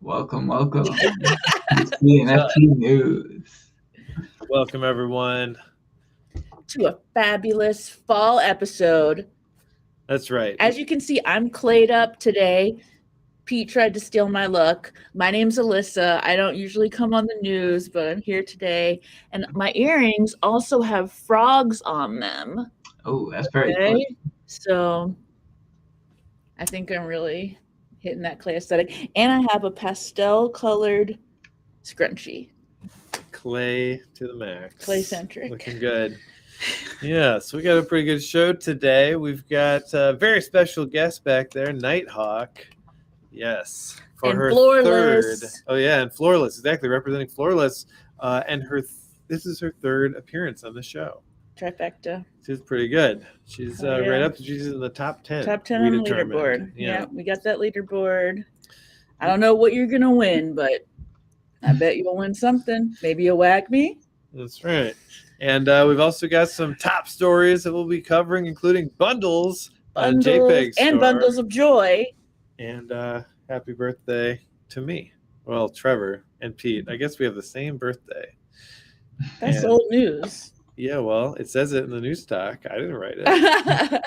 Welcome to cNFTnews. Welcome, everyone. To a fabulous fall episode. That's right. As you can see, I'm clayed up today. Pete tried to steal my look. My name's Alyssa. I don't usually come on the news, but I'm here today. And my earrings also have frogs on them. Oh, that's very cool. So I think I'm really hitting that clay aesthetic. And I have a pastel-colored scrunchie. Clay to the max. Clay-centric. Looking good. Yeah, so we got a pretty good show today. We've got a very special guest back there, Nighthawke. Yes. For and her Floorless. Third. Oh, yeah, and Floorless. Exactly, representing Floorless. And this is her third appearance on the show. Trifecta. She's pretty good. She's right up. She's in the top 10. Top 10 on the leaderboard. Yeah, we got that leaderboard. I don't know what you're going to win, but I bet you'll win something. Maybe you'll whack me. That's right. And we've also got some top stories that we'll be covering, including bundles on JPG.Store. And bundles of joy. And happy birthday to me. Well, Trevor and Pete. I guess we have the same birthday. That's old news. Yeah, well, it says it in the news stock. I didn't write it. I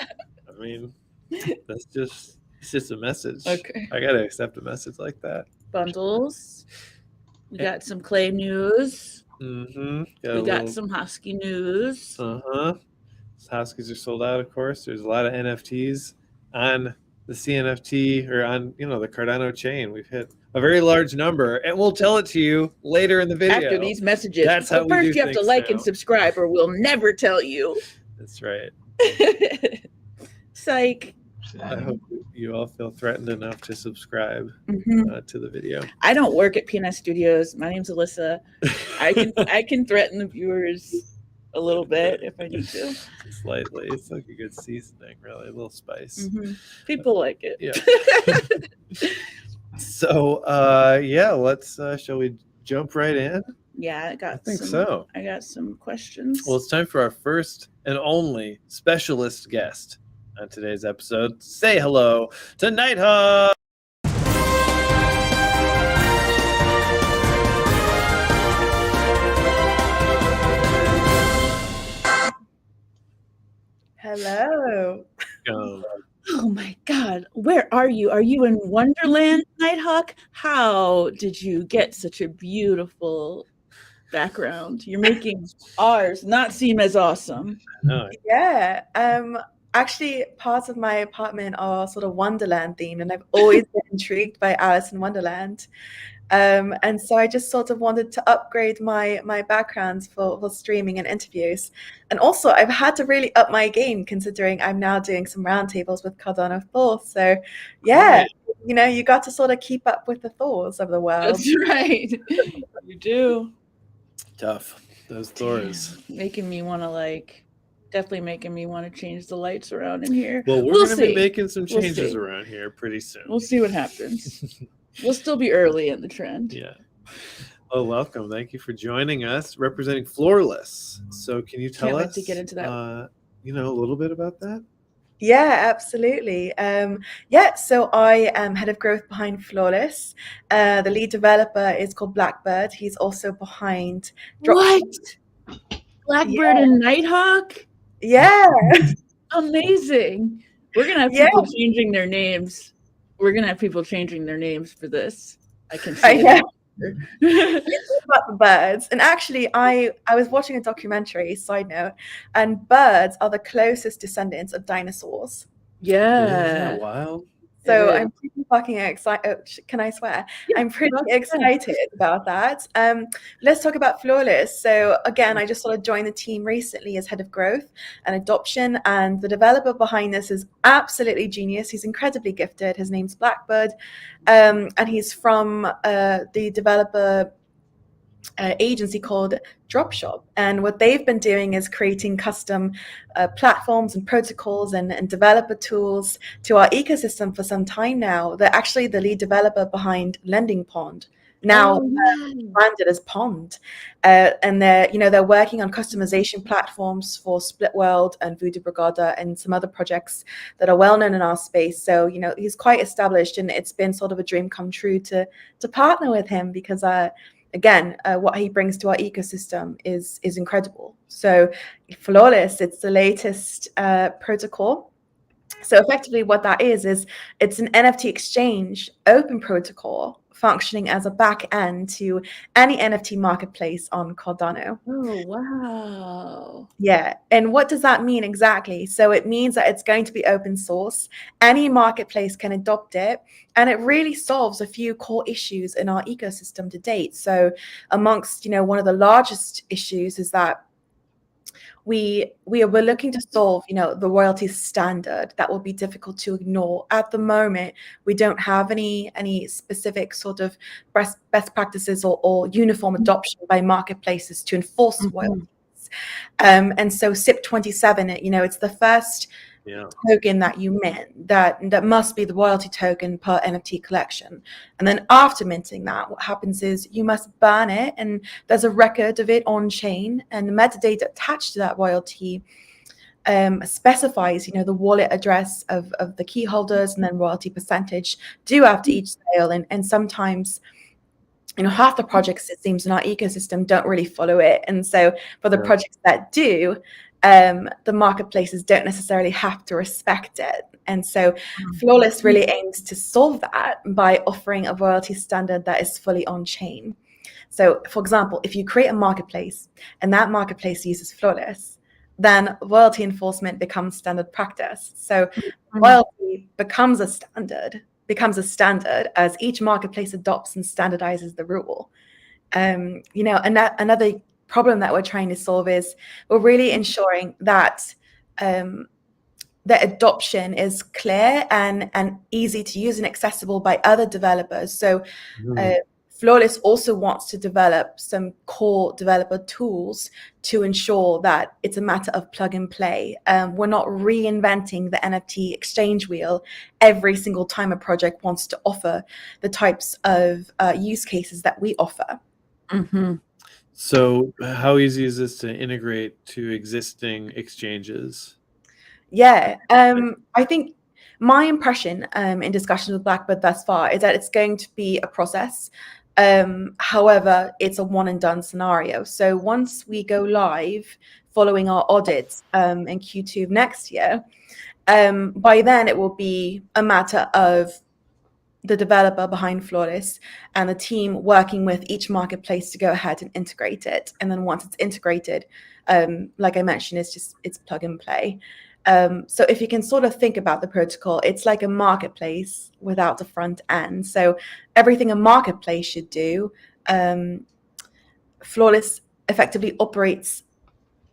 mean, it's just a message. Okay. I got to accept a message like that. Bundles. We got some clay news. Mm-hmm. We got some Husky news. Uh-huh. Huskies are sold out, of course. There's a lot of NFTs on the cNFT or on, the Cardano chain. We've hit a very large number, and we'll tell it to you later in the video. After these messages. That's how first you have to like and subscribe, or we'll never tell you. That's right. Psych. I hope you all feel threatened enough to subscribe to the video. I don't work at PNS Studios. My name's Alyssa. I can threaten the viewers a little bit if I need to. Slightly. It's like a good seasoning, really. A little spice. Mm-hmm. People like it. Yeah. So, let's, shall we jump right in? Yeah, I think so. I got some questions. Well, it's time for our first and only specialist guest on today's episode. Say hello to Nighthawke. Hello. Oh my God, where are you? Are you in Wonderland, Nighthawke? How did you get such a beautiful background? You're making ours not seem as awesome. Yeah. Actually, parts of my apartment are sort of Wonderland themed, and I've always been intrigued by Alice in Wonderland. And so I just sort of wanted to upgrade my backgrounds for streaming and interviews. And also, I've had to really up my game considering I'm now doing some roundtables with Cardano Thor. So, yeah, you got to sort of keep up with the Thors of the world. That's right. You do. Tough. Those Thors. Making me want to definitely making me want to change the lights around in here. Well, we're going to be making some changes around here pretty soon. We'll see what happens. We'll still be early in the trend. Yeah. Well, welcome. Thank you for joining us, representing Floorless. So can you tell us to get into that. A little bit about that? Yeah, absolutely. So I am head of growth behind Flawless. The lead developer is called Blackbird. He's also behind What? Blackbird and Nighthawke? Yeah. Amazing. We're going to have people changing their names. We're going to have people changing their names for this. I can see that. It's about the birds. And actually, I was watching a documentary, side note, and birds are the closest descendants of dinosaurs. Yeah. Isn't that wild? So I'm pretty fucking excited. Can I swear? Yeah, I'm pretty excited about that. Let's talk about Flawless. So again, I just sort of joined the team recently as head of growth and adoption. And the developer behind this is absolutely genius. He's incredibly gifted. His name's Blackbird. And he's from the developer agency called Dropshop, and what they've been doing is creating custom platforms and protocols and developer tools to our ecosystem for some time now. They're actually the lead developer behind Lending Pond, now yeah. branded as Pond, and they're working on customization platforms for Split World and Voodoo Brigada and some other projects that are well known in our space. So he's quite established, and it's been sort of a dream come true to partner with him because again, what he brings to our ecosystem is incredible. So Flawless, it's the latest protocol. So effectively what that is it's an NFT exchange open protocol functioning as a back end to any NFT marketplace on Cardano. Oh, wow. Yeah. And what does that mean exactly? So it means that it's going to be open source. Any marketplace can adopt it. And it really solves a few core issues in our ecosystem to date. So amongst, one of the largest issues is that we're looking to solve, the royalty standard that will be difficult to ignore. At the moment, we don't have any specific sort of best practices or uniform adoption by marketplaces to enforce royalties. And so SIP 27, it's the first token that you mint that must be the royalty token per NFT collection. And then after minting that, what happens is you must burn it, and there's a record of it on chain, and the metadata attached to that royalty specifies, the wallet address of the key holders and then royalty percentage due after each sale. And sometimes, half the projects, it seems, in our ecosystem don't really follow it. And so for the projects that do, the marketplaces don't necessarily have to respect it. And so Flawless really aims to solve that by offering a royalty standard that is fully on chain. So, for example, if you create a marketplace and that marketplace uses Flawless, then royalty enforcement becomes standard practice. So royalty becomes a standard as each marketplace adopts and standardizes the rule. And another problem that we're trying to solve is we're really ensuring that the adoption is clear and easy to use and accessible by other developers. So Flawless also wants to develop some core developer tools to ensure that it's a matter of plug and play. We're not reinventing the NFT exchange wheel every single time a project wants to offer the types of use cases that we offer. So how easy is this to integrate to existing exchanges? Yeah, I think my impression in discussions with Blackbird thus far is that it's going to be a process. However, it's a one and done scenario. So once we go live following our audits in Q2 of next year, by then it will be a matter of the developer behind Flawless and the team working with each marketplace to go ahead and integrate it. And then once it's integrated, like I mentioned, it's plug and play. So if you can sort of think about the protocol, it's like a marketplace without a front end. So everything a marketplace should do, Flawless effectively operates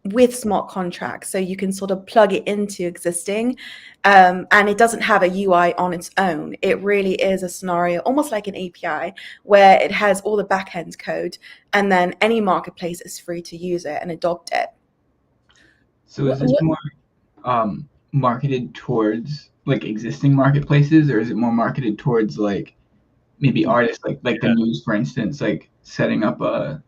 with smart contracts. So you can sort of plug it into existing, and it doesn't have a UI on its own. It really is a scenario, almost like an API, where it has all the backend code, and then any marketplace is free to use it and adopt it. So is this more marketed towards like existing marketplaces, or is it more marketed towards like maybe artists like the news, for instance, like setting up a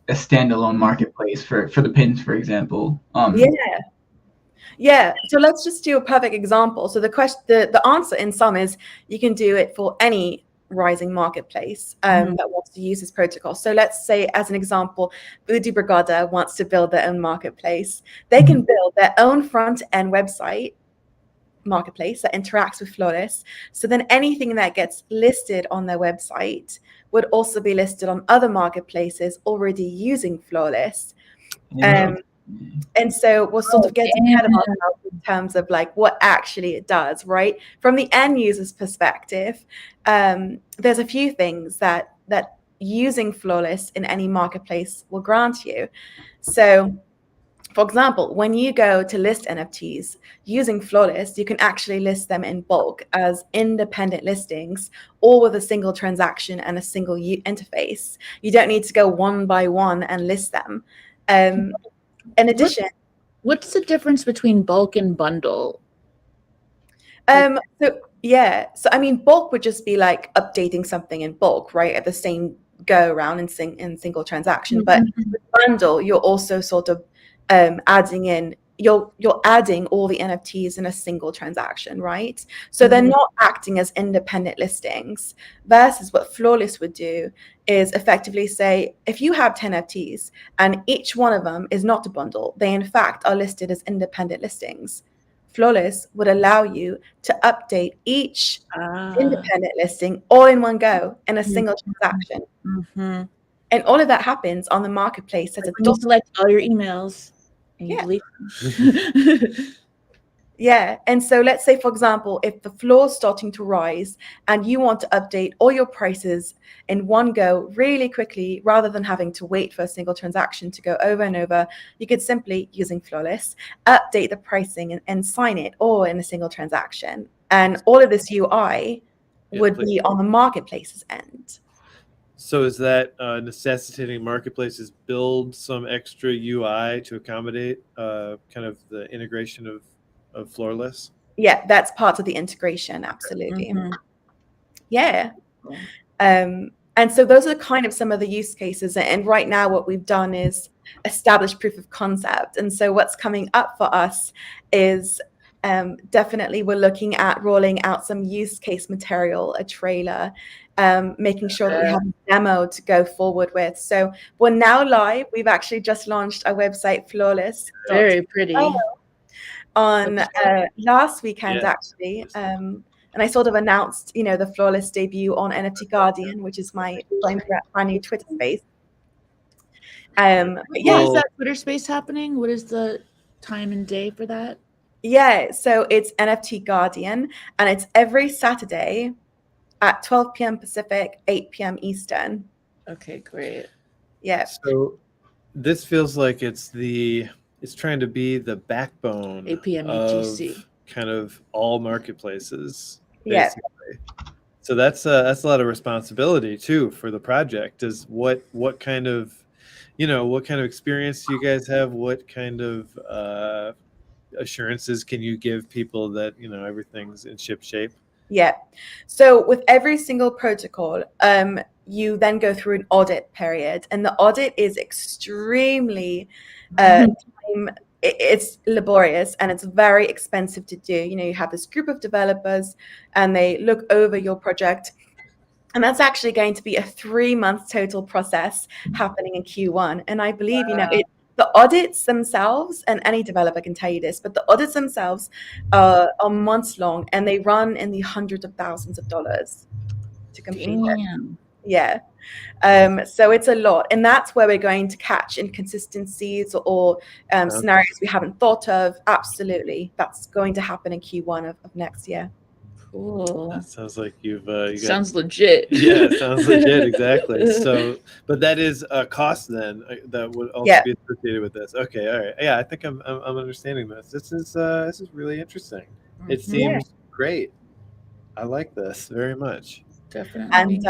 standalone marketplace for the pins, for example? Yeah. So let's just do a perfect example. So the answer in sum is you can do it for any rising marketplace that wants to use this protocol. So let's say, as an example, Voodoo Brigada wants to build their own marketplace. They can build their own front-end website marketplace that interacts with Flawless. So then anything that gets listed on their website would also be listed on other marketplaces already using Flawless. And so we're sort of getting ahead of ourselves in terms of like what actually it does, right? From the end user's perspective, there's a few things that using Flawless in any marketplace will grant you. So, for example, when you go to list NFTs using Flawless, you can actually list them in bulk as independent listings, all with a single transaction and a single interface. You don't need to go one by one and list them. In addition, what's the difference between bulk and bundle? So Yeah. So, I mean, bulk would just be like updating something in bulk, right? At the same go around in single transaction. But with bundle, you're also sort of adding in, you're adding all the NFTs in a single transaction, right? So they're not acting as independent listings, versus what Flawless would do is effectively say, if you have 10 NFTs and each one of them is not a bundle, they in fact are listed as independent listings. Flawless would allow you to update each independent listing all in one go in a single transaction. And all of that happens on the marketplace. Like when you select all your emails and you delete them. Yeah. And so let's say, for example, if the floor is starting to rise and you want to update all your prices in one go really quickly, rather than having to wait for a single transaction to go over and over, you could simply, using Flawless, update the pricing and sign it all in a single transaction. And all of this UI would be on the marketplace's end. So is that necessitating marketplaces build some extra UI to accommodate kind of the integration of Flawless? Yeah, that's part of the integration. Absolutely. Yeah. And so those are kind of some of the use cases. And right now what we've done is establish proof of concept. And so what's coming up for us is definitely we're looking at rolling out some use case material, a trailer, making sure that we have a demo to go forward with. So we're now live. We've actually just launched our website, Flawless. Very pretty. On last weekend, actually. And I sort of announced, the Flawless debut on NFT Guardian, which is my brand new Twitter space. When is that Twitter space happening? What is the time and day for that? Yeah, so it's NFT Guardian, and it's every Saturday at 12 p.m. Pacific, 8 p.m. Eastern. Okay, great. Yeah. So this feels like it's trying to be the backbone 8 p.m. of UTC. kind of all marketplaces. Yeah. So that's a lot of responsibility too for the project. Is what kind of experience do you guys have? What kind of assurances can you give people that everything's in ship shape? Yeah. So with every single protocol, you then go through an audit period, and the audit is extremely it's laborious and it's very expensive to do. You have this group of developers and they look over your project, and that's actually going to be a 3-month total process happening in Q1. And I believe, the audits themselves, and any developer can tell you this, but the audits themselves are months long, and they run in the hundreds of thousands of dollars to complete it. Yeah. So it's a lot. And that's where we're going to catch inconsistencies or scenarios we haven't thought of. Absolutely. That's going to happen in Q1 of next year. Cool. That sounds like you've sounds legit. Yeah, it sounds legit, exactly. So, but that is a cost then that would also be associated with this. Okay, all right. Yeah, I think I'm understanding this. This is really interesting. It seems great. I like this very much. Definitely. And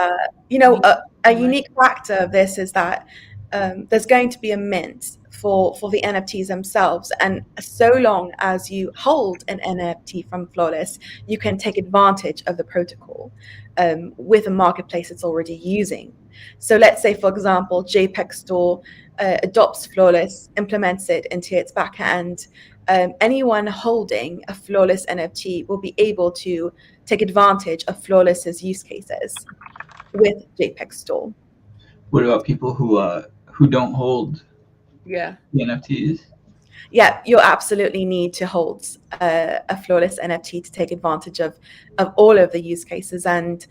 a unique factor of this is that there's going to be a mint for the NFTs themselves, and so long as you hold an NFT from Flawless, you can take advantage of the protocol with a marketplace it's already using. So let's say, for example, JPG.Store adopts Flawless, implements it into its backend. Anyone holding a Flawless NFT will be able to take advantage of Flawless's use cases with JPG.Store. What about people who don't hold the NFTs? Yeah, you absolutely need to hold a Flawless NFT to take advantage of all of the use cases. And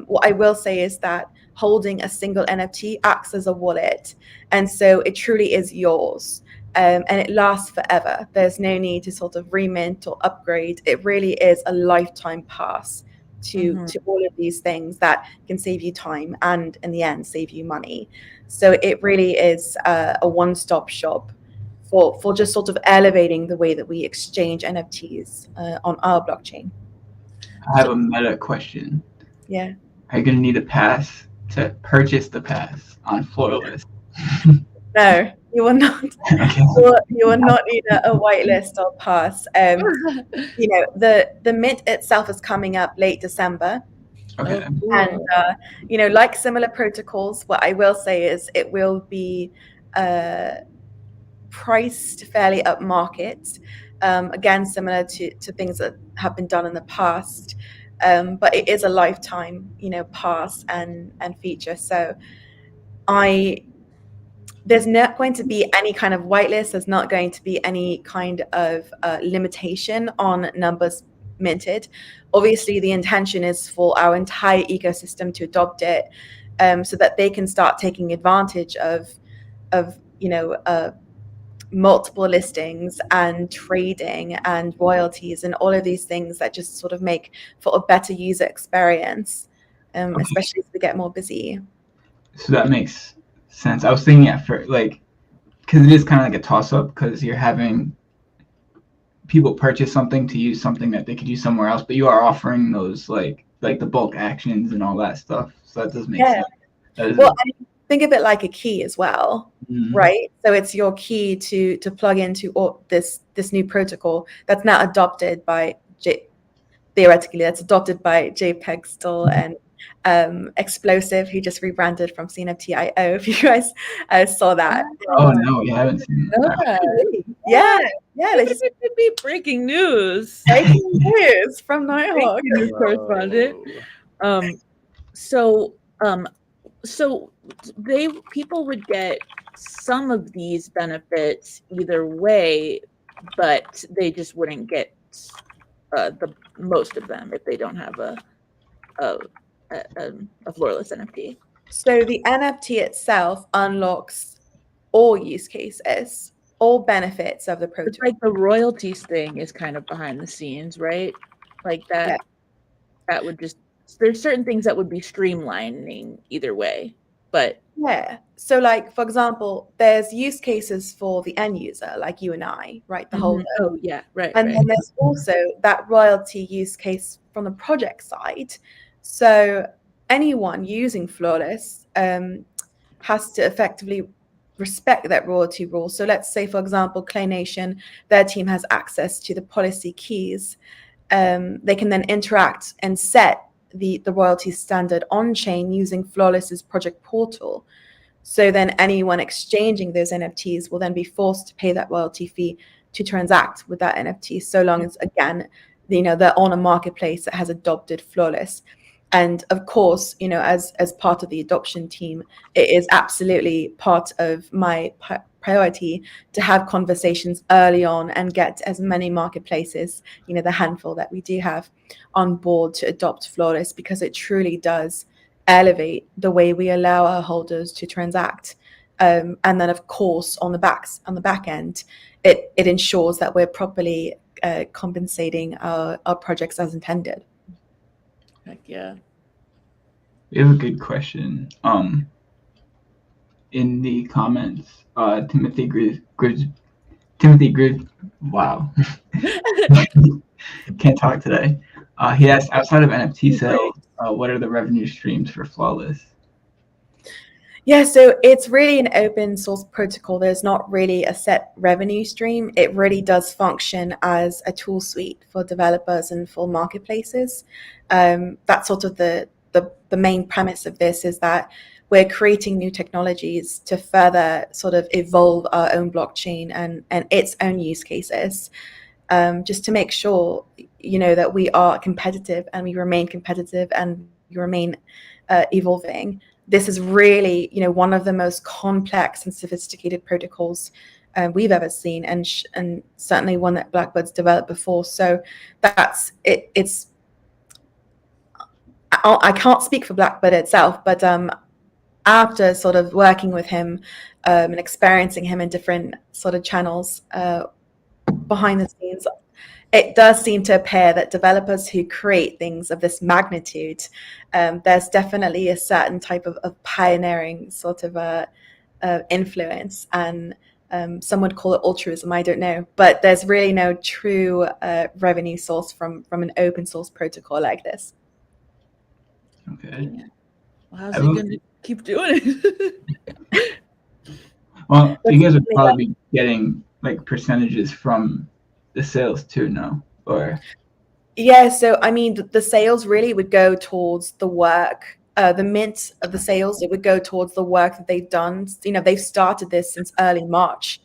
what I will say is that holding a single NFT acts as a wallet, and so it truly is yours. And it lasts forever. There's no need to sort of remint or upgrade. It really is a lifetime pass to all of these things that can save you time and in the end save you money. So it really is a one-stop shop for just sort of elevating the way that we exchange NFTs on our blockchain. I have a meta question. Yeah. Are you going to need a pass to purchase the pass on Flawless? No. You will not. Okay. You will not need a whitelist or pass. The mint itself is coming up late December. Okay. And like similar protocols, what I will say is it will be priced fairly up market. Again, similar to things that have been done in the past. But it is a lifetime, pass and feature. So there's not going to be any kind of whitelist. There's not going to be any kind of limitation on numbers minted. Obviously, the intention is for our entire ecosystem to adopt it, so that they can start taking advantage of multiple listings and trading and royalties and all of these things that just sort of make for a better user experience, especially as we get more busy. So that makes sense. I was thinking at first, like, because it is kind of like a toss-up, because you're having people purchase something to use something that they could use somewhere else, but you are offering those like the bulk actions and all that stuff. So that does make sense. Well, think of it like a key as well, right? So it's your key to plug into this new protocol that's now adopted by theoretically that's adopted by JPG.Store and Explosive, who just rebranded from cNFT.io. If you guys saw that. Oh no, we haven't seen that. Yeah. This could be breaking news. Breaking news from Nighthawke. News correspondent. So people would get some of these benefits either way, but they just wouldn't get the most of them if they don't have a flawless NFT. So the NFT itself unlocks all use cases, all benefits of the protocol. It's like the royalties thing is kind of behind the scenes, right? Like that. Yeah. That would just, there's certain things that would be streamlining either way, but yeah. So like, for example, there's use cases for the end user, like you and I, right? The holder. Oh yeah, right. And then there's also that royalty use case from the project side. So anyone using Flawless has to effectively respect that royalty rule. So let's say, for example, Clay Nation, their team has access to the policy keys. They can then interact and set the royalty standard on chain using Flawless's project portal. So then anyone exchanging those NFTs will then be forced to pay that royalty fee to transact with that NFT, so long as, again, they're on a marketplace that has adopted Flawless. And of course, as part of the adoption team, it is absolutely part of my priority to have conversations early on and get as many marketplaces, the handful that we do have, on board to adopt Flawless, because it truly does elevate the way we allow our holders to transact. And then, of course, on the back end, it ensures that we're properly compensating our projects as intended. Heck yeah. We have a good question. In the comments, Timothy Grizz, wow. Can't talk today. He asked, outside of NFT sales, what are the revenue streams for Flawless? Yeah, so it's really an open source protocol. There's not really a set revenue stream. It really does function as a tool suite for developers and for marketplaces. That's sort of the main premise of this, is that we're creating new technologies to further sort of evolve our own blockchain and its own use cases, just to make sure, that we are competitive and we remain competitive and we remain evolving. This is really, one of the most complex and sophisticated protocols we've ever seen, and certainly one that Blackbird's developed before. So that's it. I can't speak for Blackbird itself, but after sort of working with him and experiencing him in different sort of channels behind the scenes, it does seem to appear that developers who create things of this magnitude, there's definitely a certain type of pioneering sort of influence, and some would call it altruism, I don't know, but there's really no true revenue source from an open source protocol like this. Okay. Well, how's he going to keep doing it? Well, But you guys would probably be getting like percentages from the sales too, no? Or yeah, so I mean, the sales really would go towards the work. The mint of the sales, it would go towards the work that they've done. You know, they've started this since early March.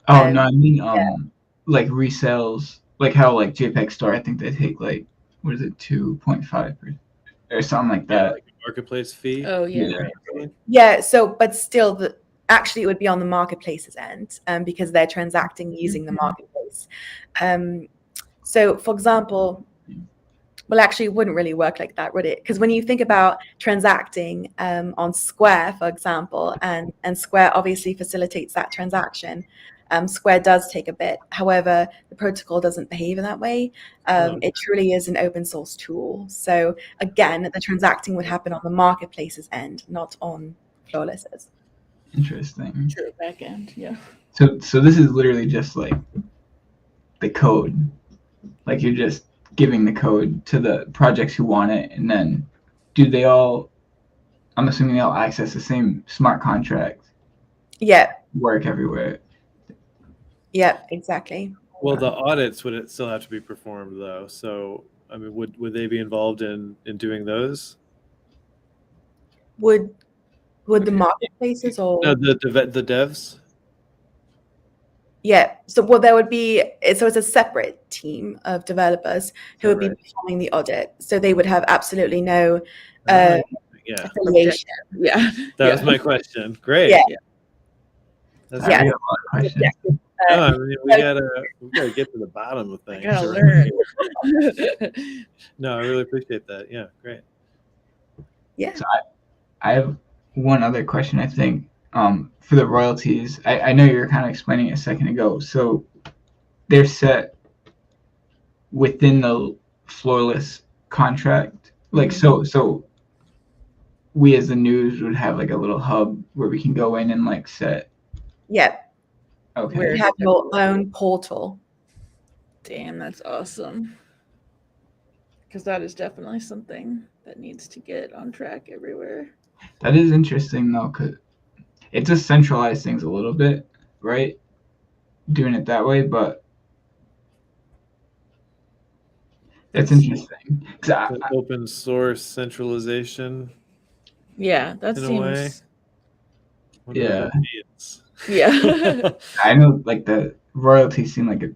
oh no, I mean Yeah. like resales, like how like JPG.Store, I think they take like what is it, 2.5 or something like that. Like a marketplace fee. Oh yeah, Yeah. right. Yeah, so but still, actually it would be on the marketplace's end, because they're transacting using the marketplace. So, for example, well, actually, it wouldn't really work like that, would it? Because when you think about transacting on Square, for example, and Square obviously facilitates that transaction, Square does take a bit. However, the protocol doesn't behave in that way. It truly is an open source tool. So again, the transacting would happen on the marketplace's end, not on Flawless's. Interesting. True, back end, yeah. So this is literally just like the code. Like you're just giving the code to the projects who want it, and then do they all? I'm assuming they all access the same smart contract. Yeah. Work everywhere. Yeah, exactly. Well, the audits would still have to be performed though. So, I mean, would they be involved in doing those? Would the marketplaces or No, the devs. yeah, so well, there would be so it's a separate team of developers who would be performing the audit. So they would have absolutely no Yeah, affiliation. Yeah. that was my question. Great. Yeah. That's I great. got a lot of questions. No, I mean, we gotta get to the bottom of things. Gotta learn. No, I really appreciate that. Yeah, great. Yeah. So I have one other question, I think, for the royalties. I know you were kind of explaining it a second ago. So they're set within the Flawless contract. Like so we as the news would have like a little hub where we can go in and like set. Yeah. Okay. You have your own portal. Damn, that's awesome. Because that is definitely something that needs to get on track everywhere. That is interesting though, because it just centralized things a little bit, right? Doing it that way, but that's interesting. Open source centralization. Yeah, that in a way. seems. Yeah. Yeah. I know, like the royalties seem like a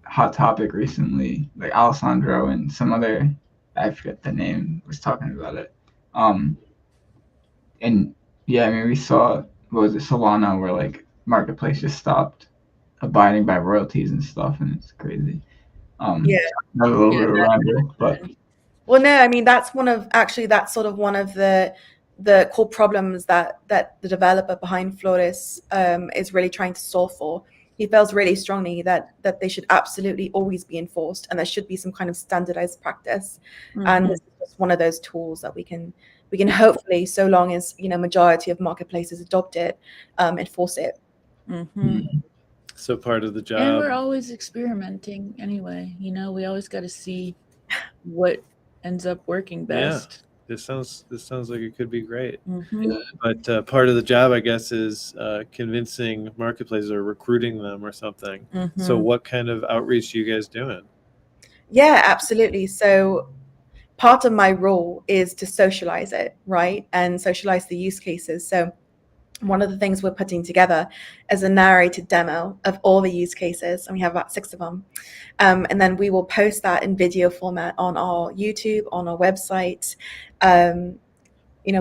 hot topic recently. Like Alessandro and some other, I forget the name, was talking about it. And yeah, I mean, we saw, what was it, Solana, where like marketplace just stopped abiding by royalties and stuff, and it's crazy. Yeah. That was a little bit of a ramble, but well, no, I mean that's sort of one of the core problems that the developer behind Flawless is really trying to solve for. He feels really strongly that they should absolutely always be enforced, and there should be some kind of standardized practice. And this is just one of those tools that we can hopefully, so long as majority of marketplaces adopt it, enforce it. So part of the job. And we're always experimenting anyway. We always got to see what ends up working best. Yeah, this sounds like it could be great. But part of the job, I guess, is convincing marketplaces or recruiting them or something. So what kind of outreach are you guys doing? Yeah, absolutely. So part of my role is to socialize it, right? And socialize the use cases. So one of the things we're putting together is a narrated demo of all the use cases, and we have about 6 of them. And then we will post that in video format on our YouTube, on our website.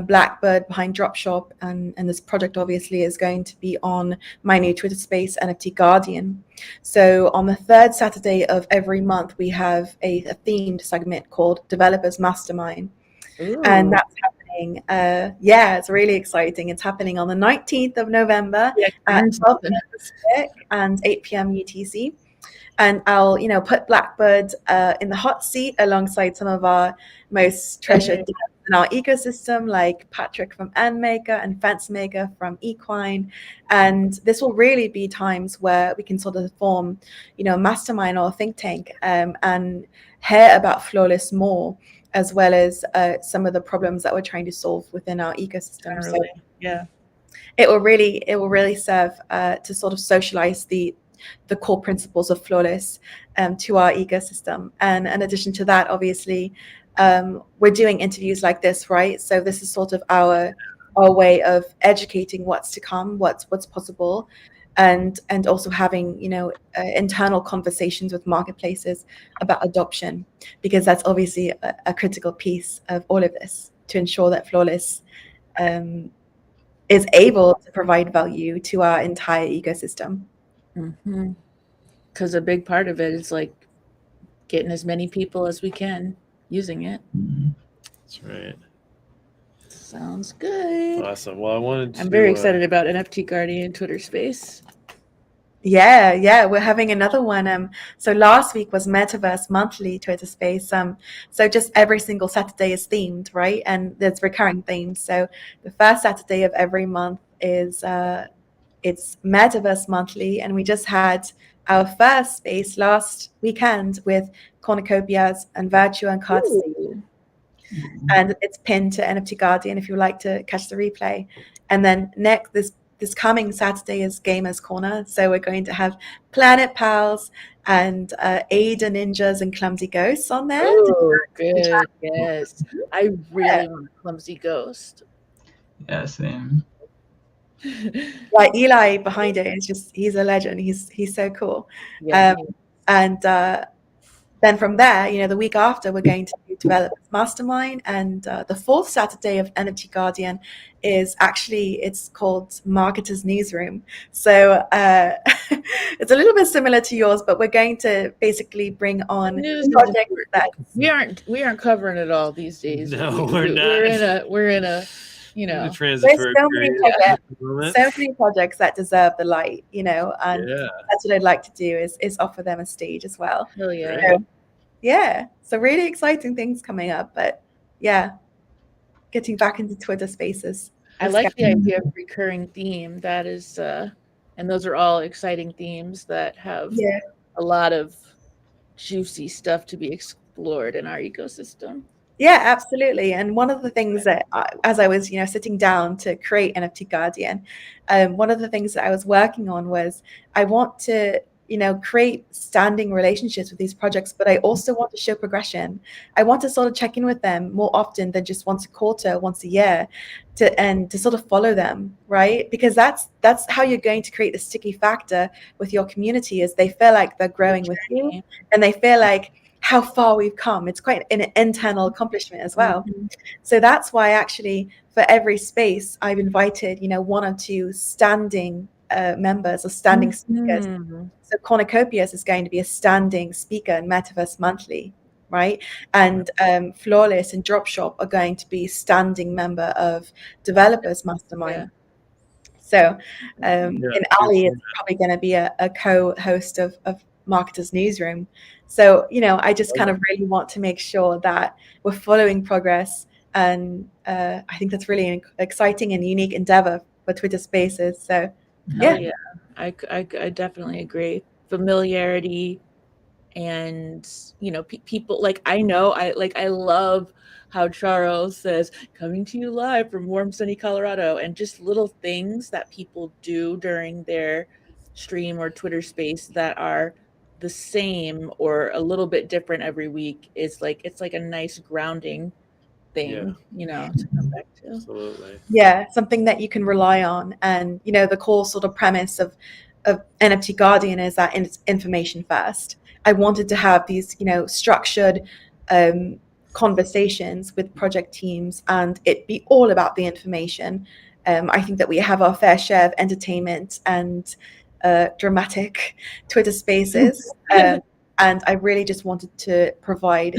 Blackbird behind Dropshop, and this project obviously is going to be on my new Twitter space, NFT Guardian. So on the 3rd Saturday of every month, we have a themed segment called Developers Mastermind. Ooh. And that's happening. It's really exciting. It's happening on the 19th of November at 12 p.m. Pacific and 8 p.m. UTC. And I'll, put Blackbird in the hot seat alongside some of our most treasured devs in our ecosystem, like Patrick from Endmaker and FenceMaker from Equine. And this will really be times where we can sort of form, a mastermind or a think tank, and hear about Flawless more, as well as some of the problems that we're trying to solve within our ecosystem. So, yeah. it will really serve to sort of socialize the core principles of Flawless to our ecosystem. And in addition to that, obviously, we're doing interviews like this, right? So this is sort of our way of educating what's to come, what's possible, and also having internal conversations with marketplaces about adoption, because that's obviously a critical piece of all of this to ensure that Flawless is able to provide value to our entire ecosystem. Because a big part of it is like getting as many people as we can using it. That's right. Sounds good. Awesome. Well, I'm very excited about NFT Guardian Twitter Space. Yeah, we're having another one. So last week was Metaverse Monthly Twitter Space. So just every single Saturday is themed, right? And there's recurring themes. So the first Saturday of every month is it's Metaverse Monthly, and we just had our first space last weekend with cornucopias and Virtua and cards. And it's pinned to NFT Guardian if you would like to catch the replay. And then this coming Saturday is Gamers Corner. So we're going to have Planet Pals and Ada Ninjas and Clumsy Ghosts on there. Oh, good. Yes. I really want a Clumsy Ghost. Yeah, same. Like Eli behind it is he's a legend. He's so cool. Yeah. And then from there, the week after, we're going to do Developers Mastermind, and the fourth Saturday of NFT Guardian is it's called Marketers Newsroom. So it's a little bit similar to yours, but we're going to basically bring on projects that we aren't covering it all these days. No, we're not. We're in a there's so many projects that deserve the light, and that's what I'd like to do is offer them a stage as well. Hell yeah. So really exciting things coming up, but getting back into Twitter Spaces. I like the idea of recurring theme. That is and those are all exciting themes that have a lot of juicy stuff to be explored in our ecosystem. Yeah, absolutely. And one of the things that as I was, sitting down to create NFT Guardian, one of the things that I was working on was I want to, create standing relationships with these projects, but I also want to show progression. I want to sort of check in with them more often than just once a quarter, once a year, to sort of follow them, right? Because that's how you're going to create the sticky factor with your community, is they feel like they're growing with you, and they feel like how far we've come. It's quite an internal accomplishment as well. So that's why actually for every space I've invited, one or two standing members or standing speakers. So Cornucopias is going to be a standing speaker in Metaverse Monthly, right? And Flawless and Dropshop are going to be standing member of Developers Mastermind. So and Ali is probably going to be a co-host of Marketers Newsroom. So, I just kind of really want to make sure that we're following progress. And I think that's really an exciting and unique endeavor for Twitter Spaces. So, yeah. I definitely agree. Familiarity and, people I love how Charles says, coming to you live from warm, sunny Colorado, and just little things that people do during their stream or Twitter space that are the same or a little bit different every week. It's like a nice grounding thing, to come back to. Absolutely. Yeah, something that you can rely on. And, the core sort of premise of NFT Guardian is that it's information first. I wanted to have these, structured conversations with project teams, and it be all about the information. I think that we have our fair share of entertainment and dramatic Twitter spaces. And I really just wanted to provide,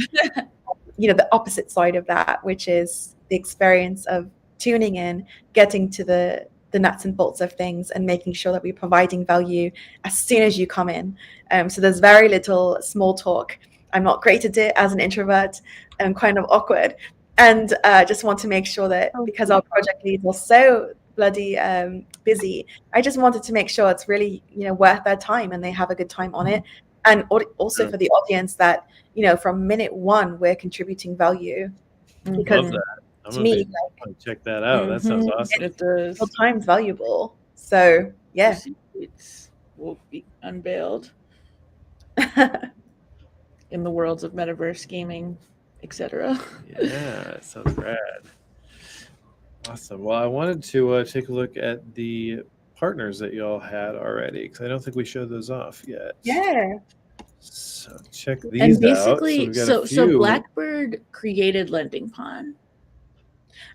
the opposite side of that, which is the experience of tuning in, getting to the nuts and bolts of things, and making sure that we're providing value as soon as you come in. So there's very little small talk. I'm not great at it as an introvert. I'm kind of awkward. And just want to make sure that because our project leads are so bloody busy, I just wanted to make sure it's really, worth their time and they have a good time on it. And also for the audience that, from minute one, we're contributing value. Because I'm to gonna me, gonna check that out. That sounds awesome. It does. like, time's valuable. So yeah. It will be unveiled in the worlds of metaverse gaming, etc. Yeah, it sounds rad. Awesome. Well, I wanted to take a look at the partners that y'all had already because I don't think we showed those off yet. Yeah. So check these And out. basically, So so Blackbird created Lending Pond.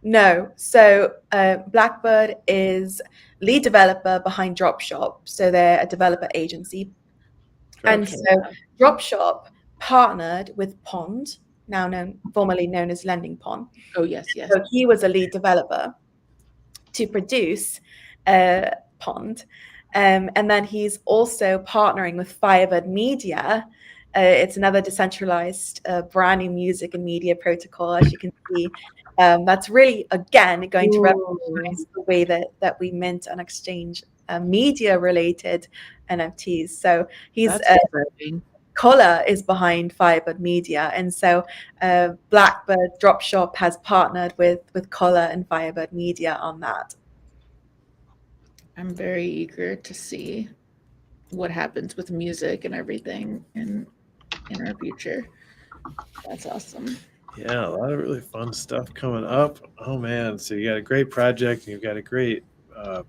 No. So Blackbird is lead developer behind Dropshop. So they're a developer agency. And so Dropshop partnered with Pond, formerly known as Lending Pond. Oh, yes, yes. So he was a lead developer to produce Pond. And then he's also partnering with Firebird Media. It's another decentralized brand new music and media protocol, as you can see. That's really, again, going to revolutionize the way that we mint and exchange media-related NFTs. So he's Collar is behind Firebird Media, and so Blackbird Dropshop has partnered with Collar and Firebird Media on that. I'm very eager to see what happens with music and everything in our future. That's awesome. Yeah, a lot of really fun stuff coming up. Oh man, so you got a great project and you've got a great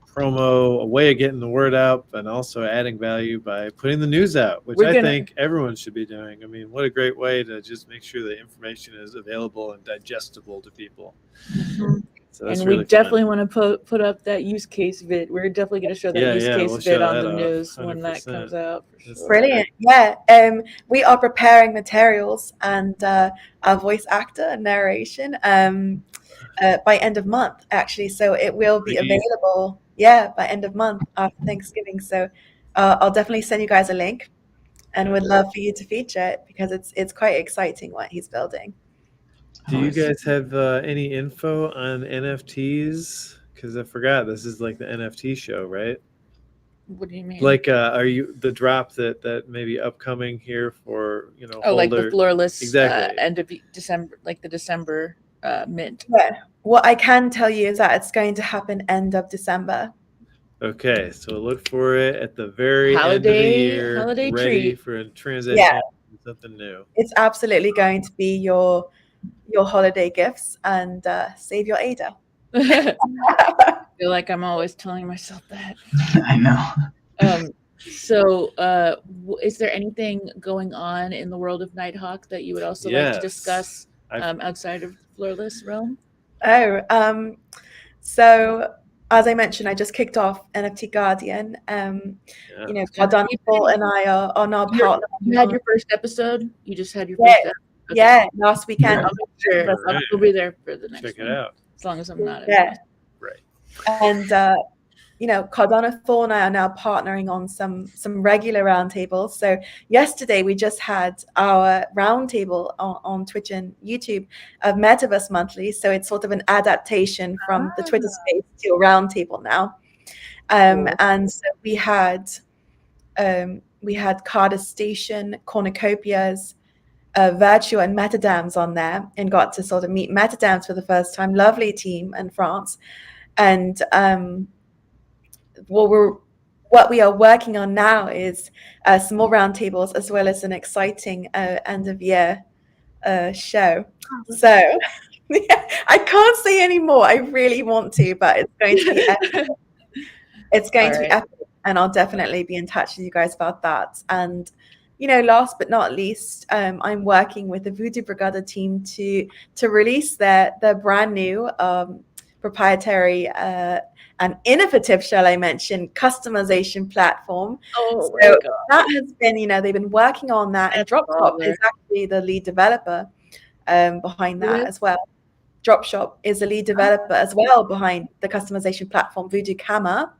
promo, a way of getting the word out, and also adding value by putting the news out, which I think everyone should be doing. I mean, what a great way to just make sure the information is available and digestible to people. Mm-hmm. So that's and really we definitely want to put up that use case vid. We're definitely going to show that use case vid on the news when that comes out. For sure. Brilliant. Yeah. We are preparing materials and our voice actor and narration by end of month, actually. So it will be available, by end of month after Thanksgiving. So I'll definitely send you guys a link and would love for you to feature it because it's quite exciting what he's building. Do you guys have any info on NFTs? Because I forgot this is like the NFT show, right? What do you mean? Like, are you the drop that maybe upcoming here for like the Floorless exactly end of December, like the December mint. Yeah. What I can tell you is that it's going to happen end of December. Okay, so look for it at the very end of the year, ready treat. for a transition to something new. It's absolutely going to be your holiday gifts and save your ADA. I feel like I'm always telling myself that. I know. So is there anything going on in the world of Nighthawke that you would also like to discuss outside of Floorless realm? So as I mentioned, I just kicked off NFT Guardian. Cardano and I are on our partner. You had your first episode? You just had your first episode? Okay. Yeah, last weekend. I'll make sure. I'll be there for the next one. Check it out. As long as I'm not. Right. And Cardano Thor and I are now partnering on some regular roundtables. So yesterday we just had our roundtable on Twitch and YouTube of Metaverse Monthly. So it's sort of an adaptation from the Twitter space to a roundtable now. And so we had Carter Station, Cornucopias, Virtua and Metadams on there, and got to sort of meet Metadams for the first time. Lovely team in France. And what we are working on now is some more roundtables as well as an exciting end of year show. So I can't say any more. I really want to, but it's going to be epic. It's going to be epic, and I'll definitely be in touch with you guys about that. And last but not least, I'm working with the Voodoo Brigada team to release their brand new proprietary and innovative, shall I mention, customization platform. Oh, so that has been, they've been working on that, and Dropshop is actually the lead developer behind that as well. Dropshop is a lead developer as well behind the customization platform Voodoo Camera.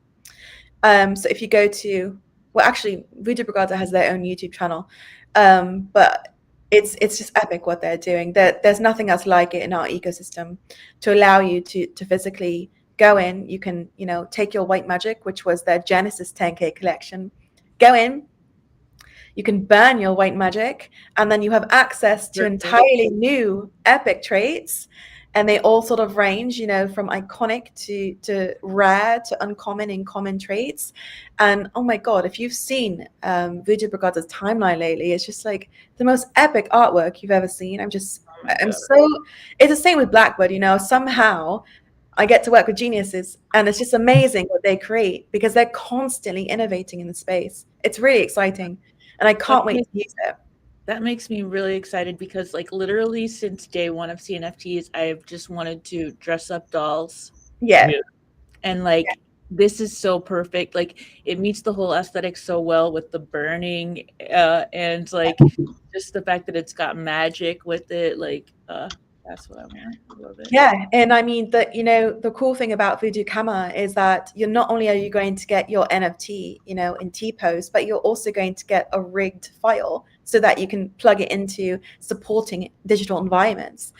So if you go to, actually, Voodoo Brigada has their own YouTube channel, but it's just epic what they're doing. There's nothing else like it in our ecosystem to allow you to physically go in. You can, take your white magic, which was their Genesis 10K collection, go in, you can burn your white magic, and then you have access to entirely new epic traits and they all sort of range, from iconic to rare to uncommon and common traits. And oh my God, if you've seen Voodoo Brigada's timeline lately, it's just like the most epic artwork you've ever seen. It's the same with Blackbird, somehow I get to work with geniuses, and it's just amazing what they create because they're constantly innovating in the space. It's really exciting, and I can't wait to use it. That makes me really excited because, like, literally since day one of cNFTs, I've just wanted to dress up dolls. Yeah. And, like, this is so perfect. Like, it meets the whole aesthetic so well with the burning and, like, just the fact that it's got magic with it. Like, that's what I want. I love it. Yeah, and I mean the cool thing about Voodoo Kama is that you're not only are you going to get your NFT, in T-Pose, but you're also going to get a rigged file so that you can plug it into supporting digital environments.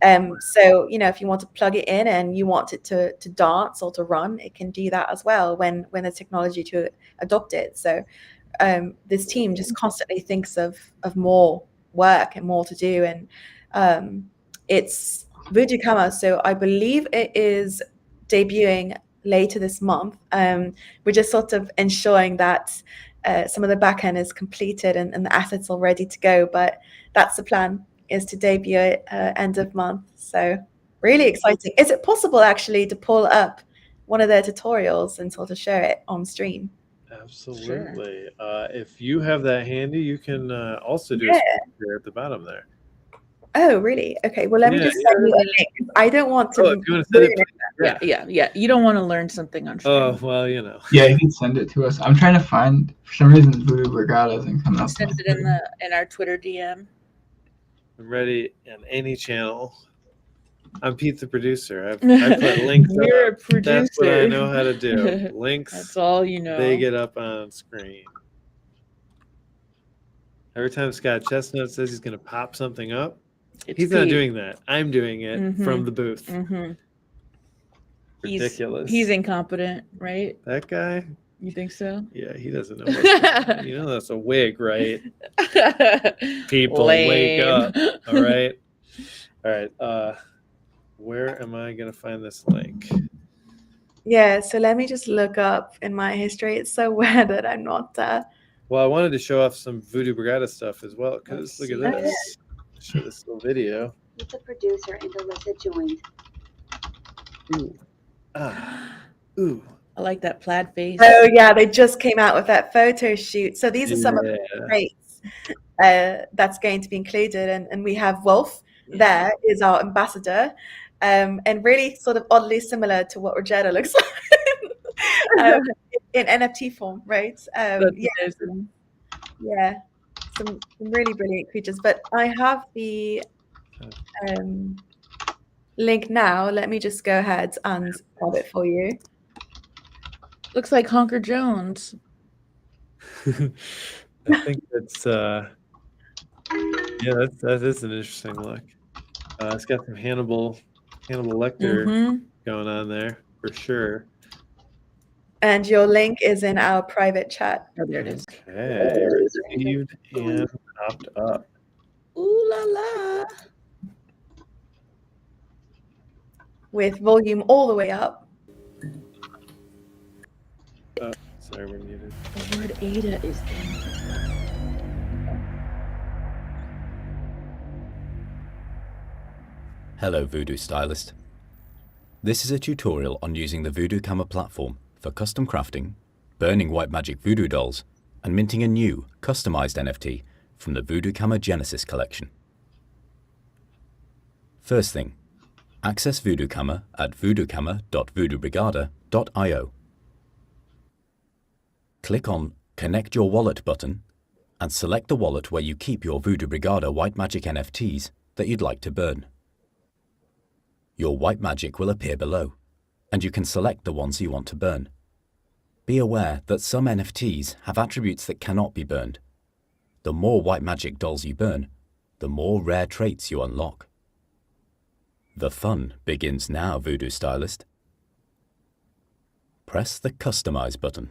So if you want to plug it in and you want it to dance or to run, it can do that as well when there's technology to adopt it. So this team just constantly thinks of more work and more to do, and it's Voodoo Kama, so I believe it is debuting later this month. We're just sort of ensuring that some of the back end is completed and the assets are ready to go, but that's the plan, is to debut it end of month. So really exciting. Is it possible actually to pull up one of their tutorials and sort of share it on stream? Absolutely. Sure. If you have that handy, you can also do a screen share at the bottom there. Oh, really? Okay. Well, let me just send you a link. I don't want to. Oh, if you want to send it, yeah. You don't want to learn something on stream. Oh, well, Yeah, you can send it to us. I'm trying to find, for some reason, Voodoo Brigada isn't coming up. Send it in our Twitter DM. I'm ready on any channel. I'm Pete the producer. I put links up. You're a producer. That's what I know how to do. Links. That's all you know. They get up on screen. Every time Scott Chestnut says he's going to pop something up, he's not doing that. I'm doing it from the booth. Ridiculous. He's incompetent, right? That guy? You think so? Yeah, he doesn't know what that's a wig, right? People, wake up. All right. All right. Where am I going to find this link? Yeah, so let me just look up in my history. It's so weird that I'm not Well, I wanted to show off some Voodoo Brigada stuff as well, because look at this. Show this little video. With the producer and Alyssa joined. Ooh. Ooh. I like that plaid face. Oh yeah, they just came out with that photo shoot. So these are some of the traits that's going to be included, and we have Wolf there is our ambassador, and really sort of oddly similar to what Rogetta looks like in NFT form, right? Yeah, some really brilliant creatures. But I have the link now. Let me just go ahead and grab it for you. Looks like Honker Jones. I think that's that is an interesting look. It's got some Hannibal Lecter going on there for sure. And your link is in our private chat. Oh, there it is. Okay, received and popped up. Ooh la la. With volume all the way up. Sorry, we're muted. The word Ada is in. Hello Voodoo Stylist. This is a tutorial on using the Voodoo Kama platform for custom crafting, burning white magic voodoo dolls, and minting a new, customized NFT from the Voodoo Kama Genesis collection. First thing, access Voodoo Kama at voodooKama.voodoobrigada.io. Click on Connect Your Wallet button and select the wallet where you keep your Voodoo Brigada white magic NFTs that you'd like to burn. Your white magic will appear below, and you can select the ones you want to burn. Be aware that some NFTs have attributes that cannot be burned. The more white magic dolls you burn, the more rare traits you unlock. The fun begins now, Voodoo Stylist. Press the Customize button.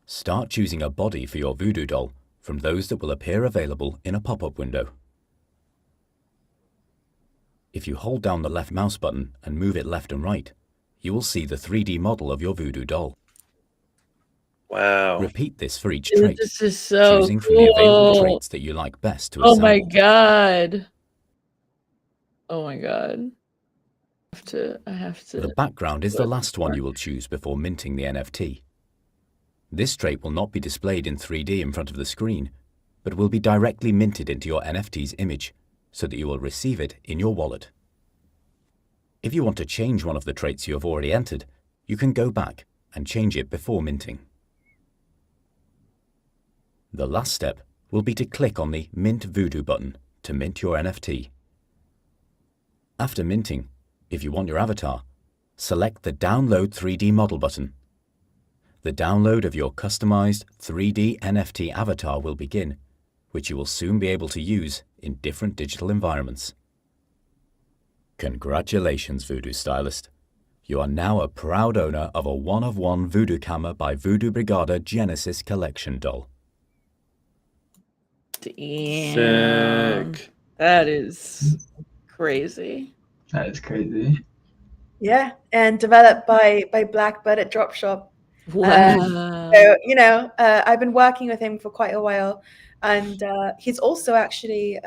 Start choosing a body for your voodoo doll from those that will appear available in a pop-up window. If you hold down the left mouse button and move it left and right, you will see the 3D model of your voodoo doll. Wow. Repeat this for each Dude, trait, this is so choosing cool. from the available traits that you like best to Oh assemble. my god. Oh my god. I have to. The background is the last one you will choose before minting the NFT. This trait will not be displayed in 3D in front of the screen, but will be directly minted into your NFT's image, so that you will receive it in your wallet. If you want to change one of the traits you have already entered, you can go back and change it before minting. The last step will be to click on the Mint Voodoo button to mint your NFT. After minting, if you want your avatar, select the Download 3D Model button. The download of your customized 3D NFT avatar will begin, which you will soon be able to use in different digital environments. Congratulations, Voodoo Stylist. You are now a proud owner of a one-of-one Voodoo Camera by Voodoo Brigada Genesis Collection doll. Damn. Sick. That is crazy. That is crazy. Yeah, and developed by Blackbird at Dropshop. Wow. So, you know, I've been working with him for quite a while, and he's also actually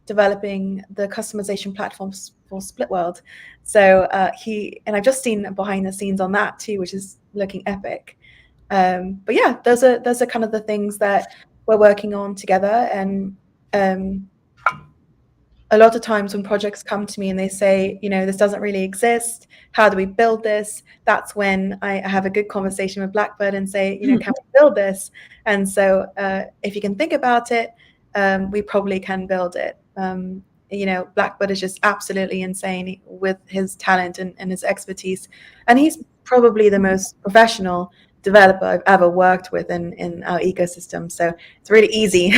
developing the customization platforms for Split World. So and I've just seen behind the scenes on that too, which is looking epic. But yeah, those are kind of the things that we're working on together. And a lot of times when projects come to me and they say, you know, this doesn't really exist, how do we build this? That's when I have a good conversation with Blackbird and say, you know, can we build this? And so if you can think about it, we probably can build it. You know, Blackbird is just absolutely insane with his talent and his expertise. And he's probably the most professional developer I've ever worked with in our ecosystem. So it's really easy.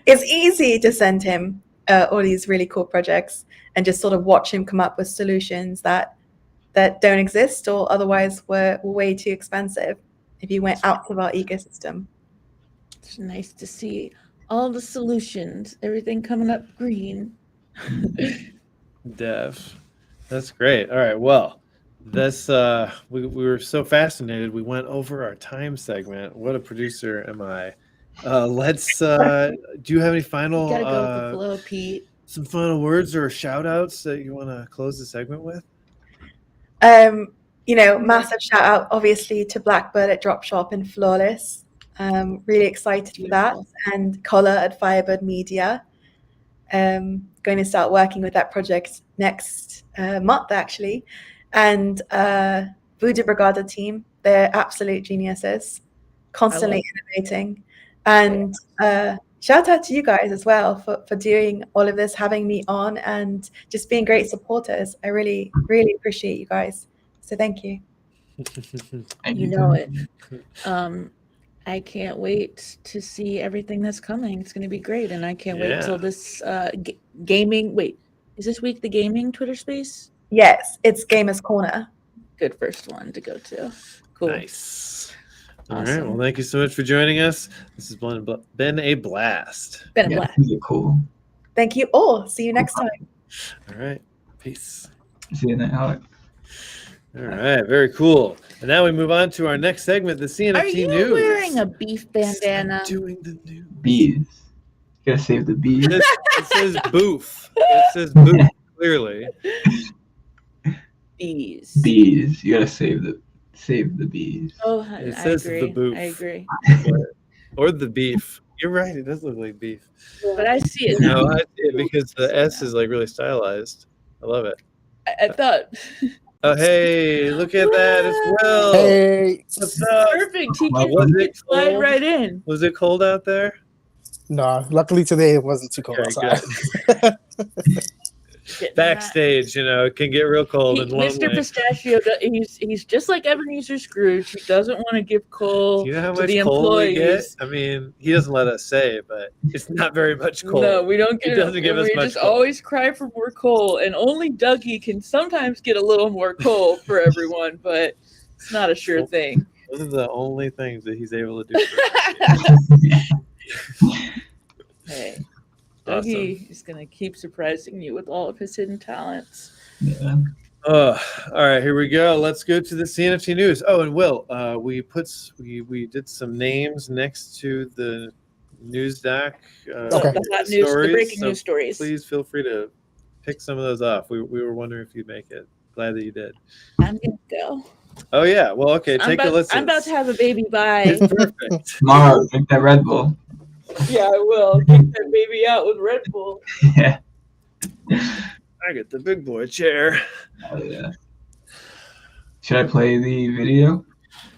It's easy to send him all these really cool projects and just sort of watch him come up with solutions that don't exist or otherwise were way too expensive if you went out of our ecosystem. It's nice to see all the solutions, everything coming up green. Dev. That's great. All right. Well, this we were so fascinated we went over our time segment. What a producer am I. Let's do you have any final You gotta go with the flow, Pete. some final words or shout outs that you want to close the segment with? You know, massive shout out obviously to Blackbird at Dropshop and Flawless. Really excited for that. And Collar at Firebird Media. Going to start working with that project next month actually. And Voodoo Brigada team, they're absolute geniuses, constantly innovating. And shout out to you guys as well for doing all of this, having me on and just being great supporters. I really, really appreciate you guys. So thank you. You know it. I can't wait to see everything that's coming. It's going to be great. And I can't wait till this gaming. Wait, is this week the gaming Twitter space? Yes, it's Gamers Corner. Good first one to go to. Cool. Nice. All Awesome. right. Well, thank you so much for joining us. This has been a blast. Been a blast. Really cool. Thank you all. See you next time. All right. Peace. See you, Nighthawke. All right. Very cool. And now we move on to our next segment, the cNFT Are you News. wearing a beef bandana? I'm doing the news. Bees. You gotta save the bees. It says boof. It says boof, clearly. Bees. Bees. You gotta save the bees. Oh, It I says agree. the boof. I agree. Or the beef. You're right. It does look like beef. But I see it now. No, I see it because the S is like really stylized. I love it. I thought. Oh, hey, look at that as well. Hey, What's up? Perfect. He Well, can was it slide cold? right in. Was it cold out there? no, luckily today it wasn't too cold Okay, outside. Backstage, it can get real cold and lonely. Mr. Pistachio, he's just like Ebenezer Scrooge. He doesn't want to give coal Do you know how to much the coal we get? employees. I mean, he doesn't let us say, but it's not very much coal. No, we don't get He doesn't give us we much just coal. always cry for more coal, and only Dougie can sometimes get a little more coal for everyone, but it's not a sure thing. Those are the only things that he's able to do. For us. Hey, Dougie is going to keep surprising you with all of his hidden talents. Yeah. All right, here we go. Let's go to the cNFT news. Oh, and Will, we did some names next to the news doc. Okay. The hot news, the breaking news stories. Please feel free to pick some of those off. We were wondering if you'd make it. Glad that you did. I'm going to go. Oh yeah. Well, okay. Take a listen. I'm about to have a baby. Bye. Perfect. Tomorrow, drink that Red Bull. Yeah, I will. Kick that baby out with Red Bull. Yeah. I get the big boy chair. Oh, yeah. Should I play the video?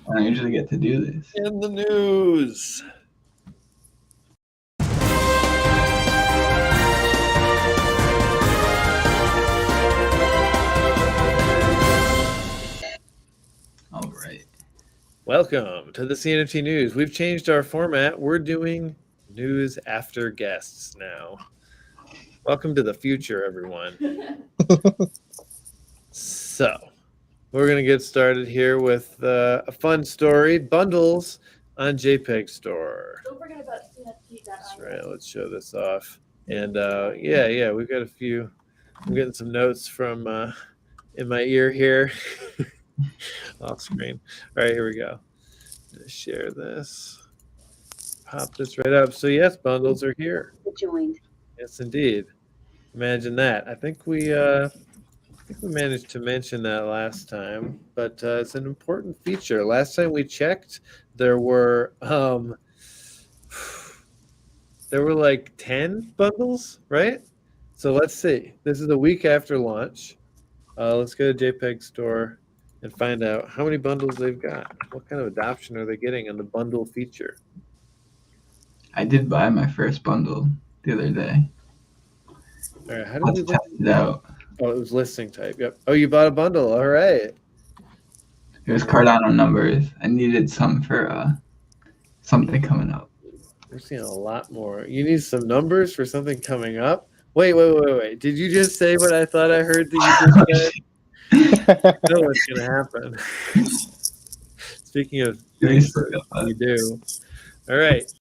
I don't usually get to do this. In the news. All right. Welcome to the cNFT news. We've changed our format. We're doing news after guests now. Welcome to the future, everyone. So, we're going to get started here with a fun story, bundles on JPG.Store. Don't forget about cNFT. That's right. Let's show this off. And yeah, we've got a few. I'm getting some notes from in my ear here off screen. All right, here we go. Share this. Pop this right up. So yes, bundles are here. Joined. Yes, indeed. Imagine that. I think we managed to mention that last time, but it's an important feature. Last time we checked, there were like 10 bundles, right? So let's see. This is a week after launch. Let's go to JPG.Store and find out how many bundles they've got. What kind of adoption are they getting on the bundle feature? I did buy my first bundle the other day. All right, how did Let's you test it out. Oh, it was listing type. Yep. Oh, you bought a bundle. All right. It was Cardano numbers. I needed some for something coming up. We're seeing a lot more. You need some numbers for something coming up? Wait. Did you just say what I thought I heard that you just said? I know what's going to happen. Speaking of things that you do. All right.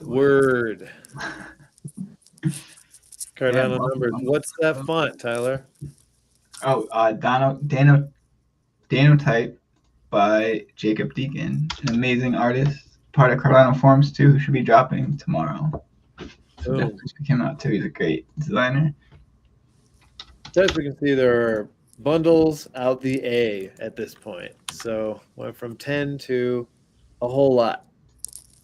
Word. Cardano numbers. What's that font, Tyler? Oh, Dano type by Jacob Deacon, an amazing artist, part of Cardano Forums too, who should be dropping tomorrow. So definitely check him out too. He's a great designer. So as we can see, there are bundles out the A at this point. So went from 10 to a whole lot.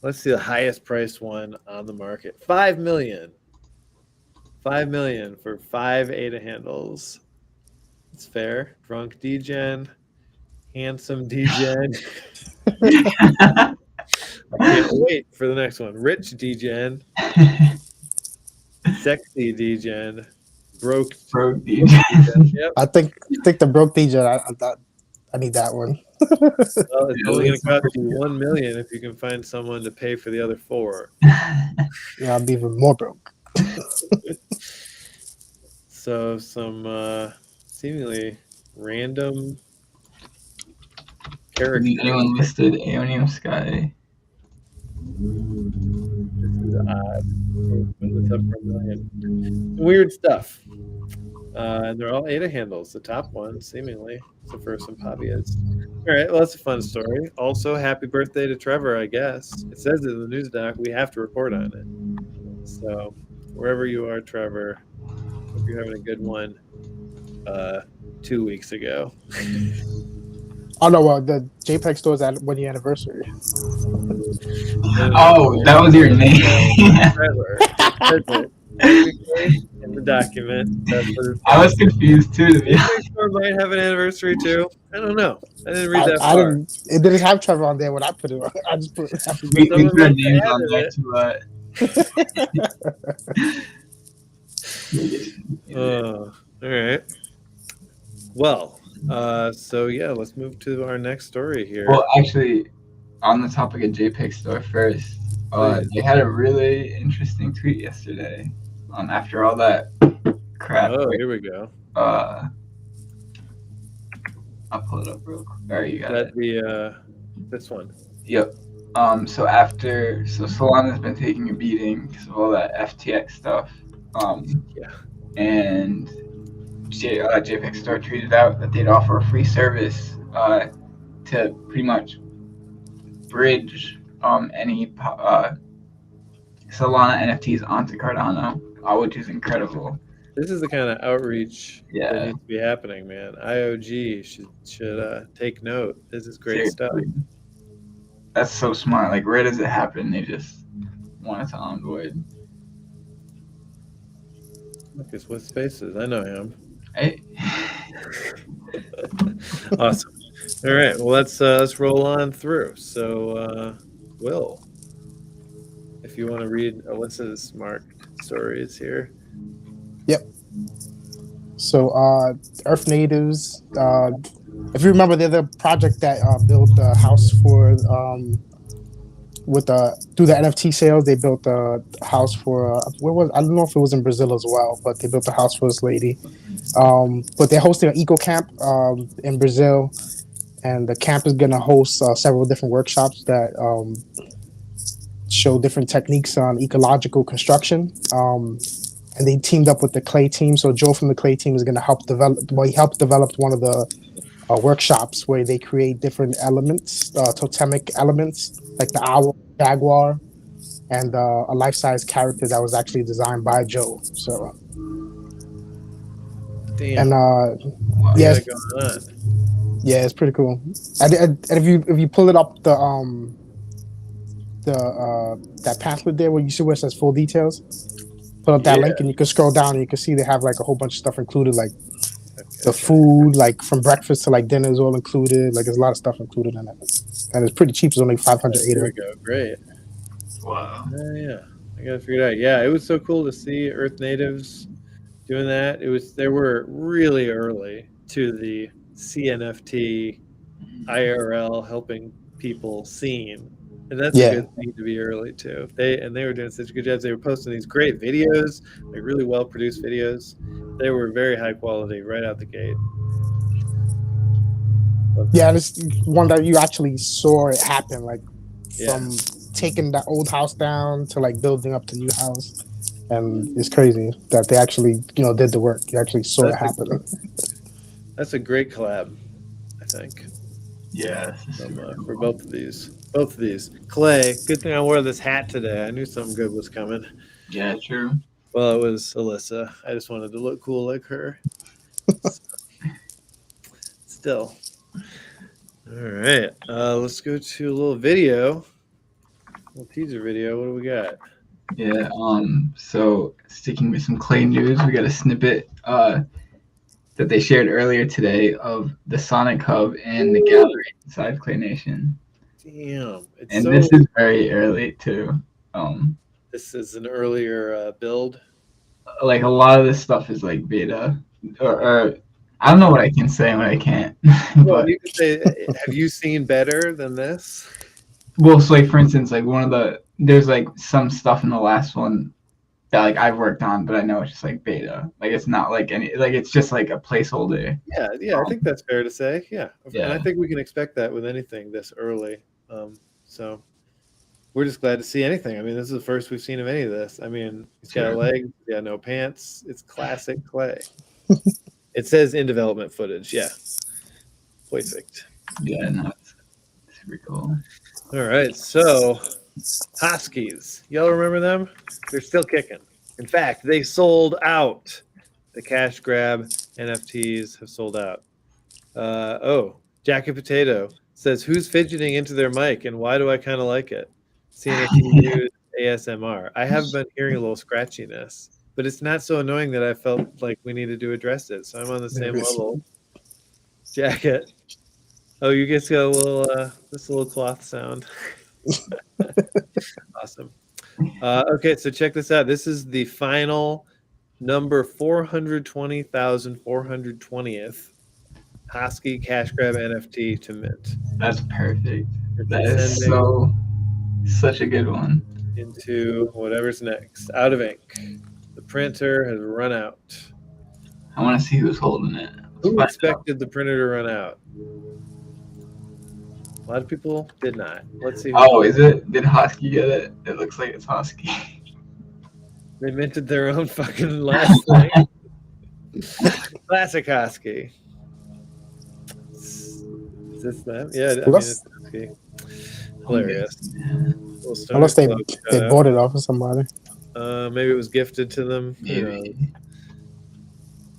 Let's see the highest priced one on the market. 5 million. 5 million for 5 ADA handles. It's fair. Drunk DGen. Handsome DGen. I can't wait for the next one. Rich DGen. Sexy DGen. Broke DGen. Yep. I think the broke DJ. I need that one. Well, it's only going to cost you 1 million if you can find someone to pay for the other 4. Yeah, I'll be even more broke. So some seemingly random characters. Anyone listed Aeonium Sky? This is odd. It's up for 1 million. Weird stuff. And they're all ADA handles. The top one, seemingly, is the first one Poppy is. All right, well, that's a fun story. Also, happy birthday to Trevor, I guess. It says it in the news doc. We have to report on it. So, wherever you are, Trevor, hope you're having a good one 2 weeks ago. Oh no, well, the JPG.Store's at 1 year anniversary. Oh, that was your name. Trevor. In the document. That's what it's I was confused too, to be honest. Store might have an anniversary too. I don't know. I didn't read that far. It didn't have Trevor on there when I put it on. I just put it. We put our names on there to all right. Well, so yeah, let's move to our next story here. Well, actually, on the topic of JPG.Store first, Please. they had a really interesting tweet yesterday. After all that crap. Oh, here we go. I'll pull it up real quick. All right, you got That it. the this one. Yep. So Solana's been taking a beating because of all that FTX stuff. Yeah. And JPG.Store tweeted out that they'd offer a free service to pretty much bridge any Solana NFTs onto Cardano, which is incredible. This is the kind of outreach Yeah. that needs to be happening, man. IOG should take note. This is great stuff. That's so smart. Like, where does it happen? They just want it to onboard. Lucas with Spaces. I know him. Hey. Awesome. All right. Well, let's roll on through. So, Will, if you want to read Alyssa's marked stories here. Yep. So, Earth Natives. If you remember, they're the project that built the house for through the NFT sales. They built a house for I don't know if it was in Brazil as well, but they built a house for this lady. But they're hosting an eco camp in Brazil, and the camp is going to host several different workshops that show different techniques on ecological construction. And they teamed up with the clay team. So Joe from the clay team is going to help develop. Well, he helped develop one of the workshops where they create different elements, totemic elements, like the owl, jaguar, and a life-size character that was actually designed by Joe. So, damn. And yeah, it's pretty cool. And if you pull it up that pamphlet there where you see where it says full details, put up that link and you can scroll down and you can see they have like a whole bunch of stuff included, like the food, like from breakfast to like dinner is all included. Like there's a lot of stuff included in it, and it's pretty cheap. It's only 500 There we go. Great. Wow. Yeah, I gotta figure it out. Yeah, it was so cool to see Earth Natives doing that. They were really early to the cNFT IRL helping people scene. And that's a good thing to be early too. They were doing such a good job. They were posting these great videos, like really well produced videos. They were very high quality right out the gate. Yeah, this one that you actually saw it happen, like from taking that old house down to like building up the new house. And it's crazy that they actually, did the work. You actually saw it happen. That's a great collab, I think. Yeah, for both of these. Clay, good thing I wore this hat today. I knew something good was coming. Yeah, true. Well, it was Alyssa. I just wanted to look cool like her. Still. All right. Let's go to a little video. A little teaser video. What do we got? Yeah, so sticking with some Clay news, we got a snippet that they shared earlier today of the Sonic Hub and the gallery inside Clay Nation. Damn. This is very early too. This is an earlier build. Like a lot of this stuff is like beta, or I don't know what I can say and what I can't. Well, you can say, have you seen better than this? Well, so like for instance, like there's like some stuff in the last one that like I've worked on, but I know it's just like beta. Like it's not like it's just like a placeholder. Yeah, I think that's fair to say. Yeah. And I think we can expect that with anything this early. So we're just glad to see anything. I mean, this is the first we've seen of any of this. I mean, he's got a leg, no pants. It's classic Clay. It says in development footage. Yeah. Perfect. Yeah, no, it's super cool. All right, so Huskies. Y'all remember them? They're still kicking. In fact, they sold out. The cash grab NFTs have sold out. Jacket Potato says, who's fidgeting into their mic and why do I kind of like it? cNFTnews ASMR. I have been hearing a little scratchiness, but it's not so annoying that I felt like we needed to address it. So I'm on the same level. Jacket. Oh, you guys got a little this little cloth sound. Awesome. Okay, so check this out. This is the final number 420,420th Hosky Cash Grab NFT to mint. That's perfect. It's That is ascending such a good one. into whatever's next. Out of ink. The printer has run out. I want to see who's holding it. Who expected the printer to run out? A lot of people did not. Let's see. Oh, is it? Did Hosky get it? It looks like it's Hosky. They minted their own fucking last thing. Classic Hosky. Is this them? Yeah, I mean, it's Hosky. Hilarious. Unless they bought it off of somebody. Maybe it was gifted to them. Maybe.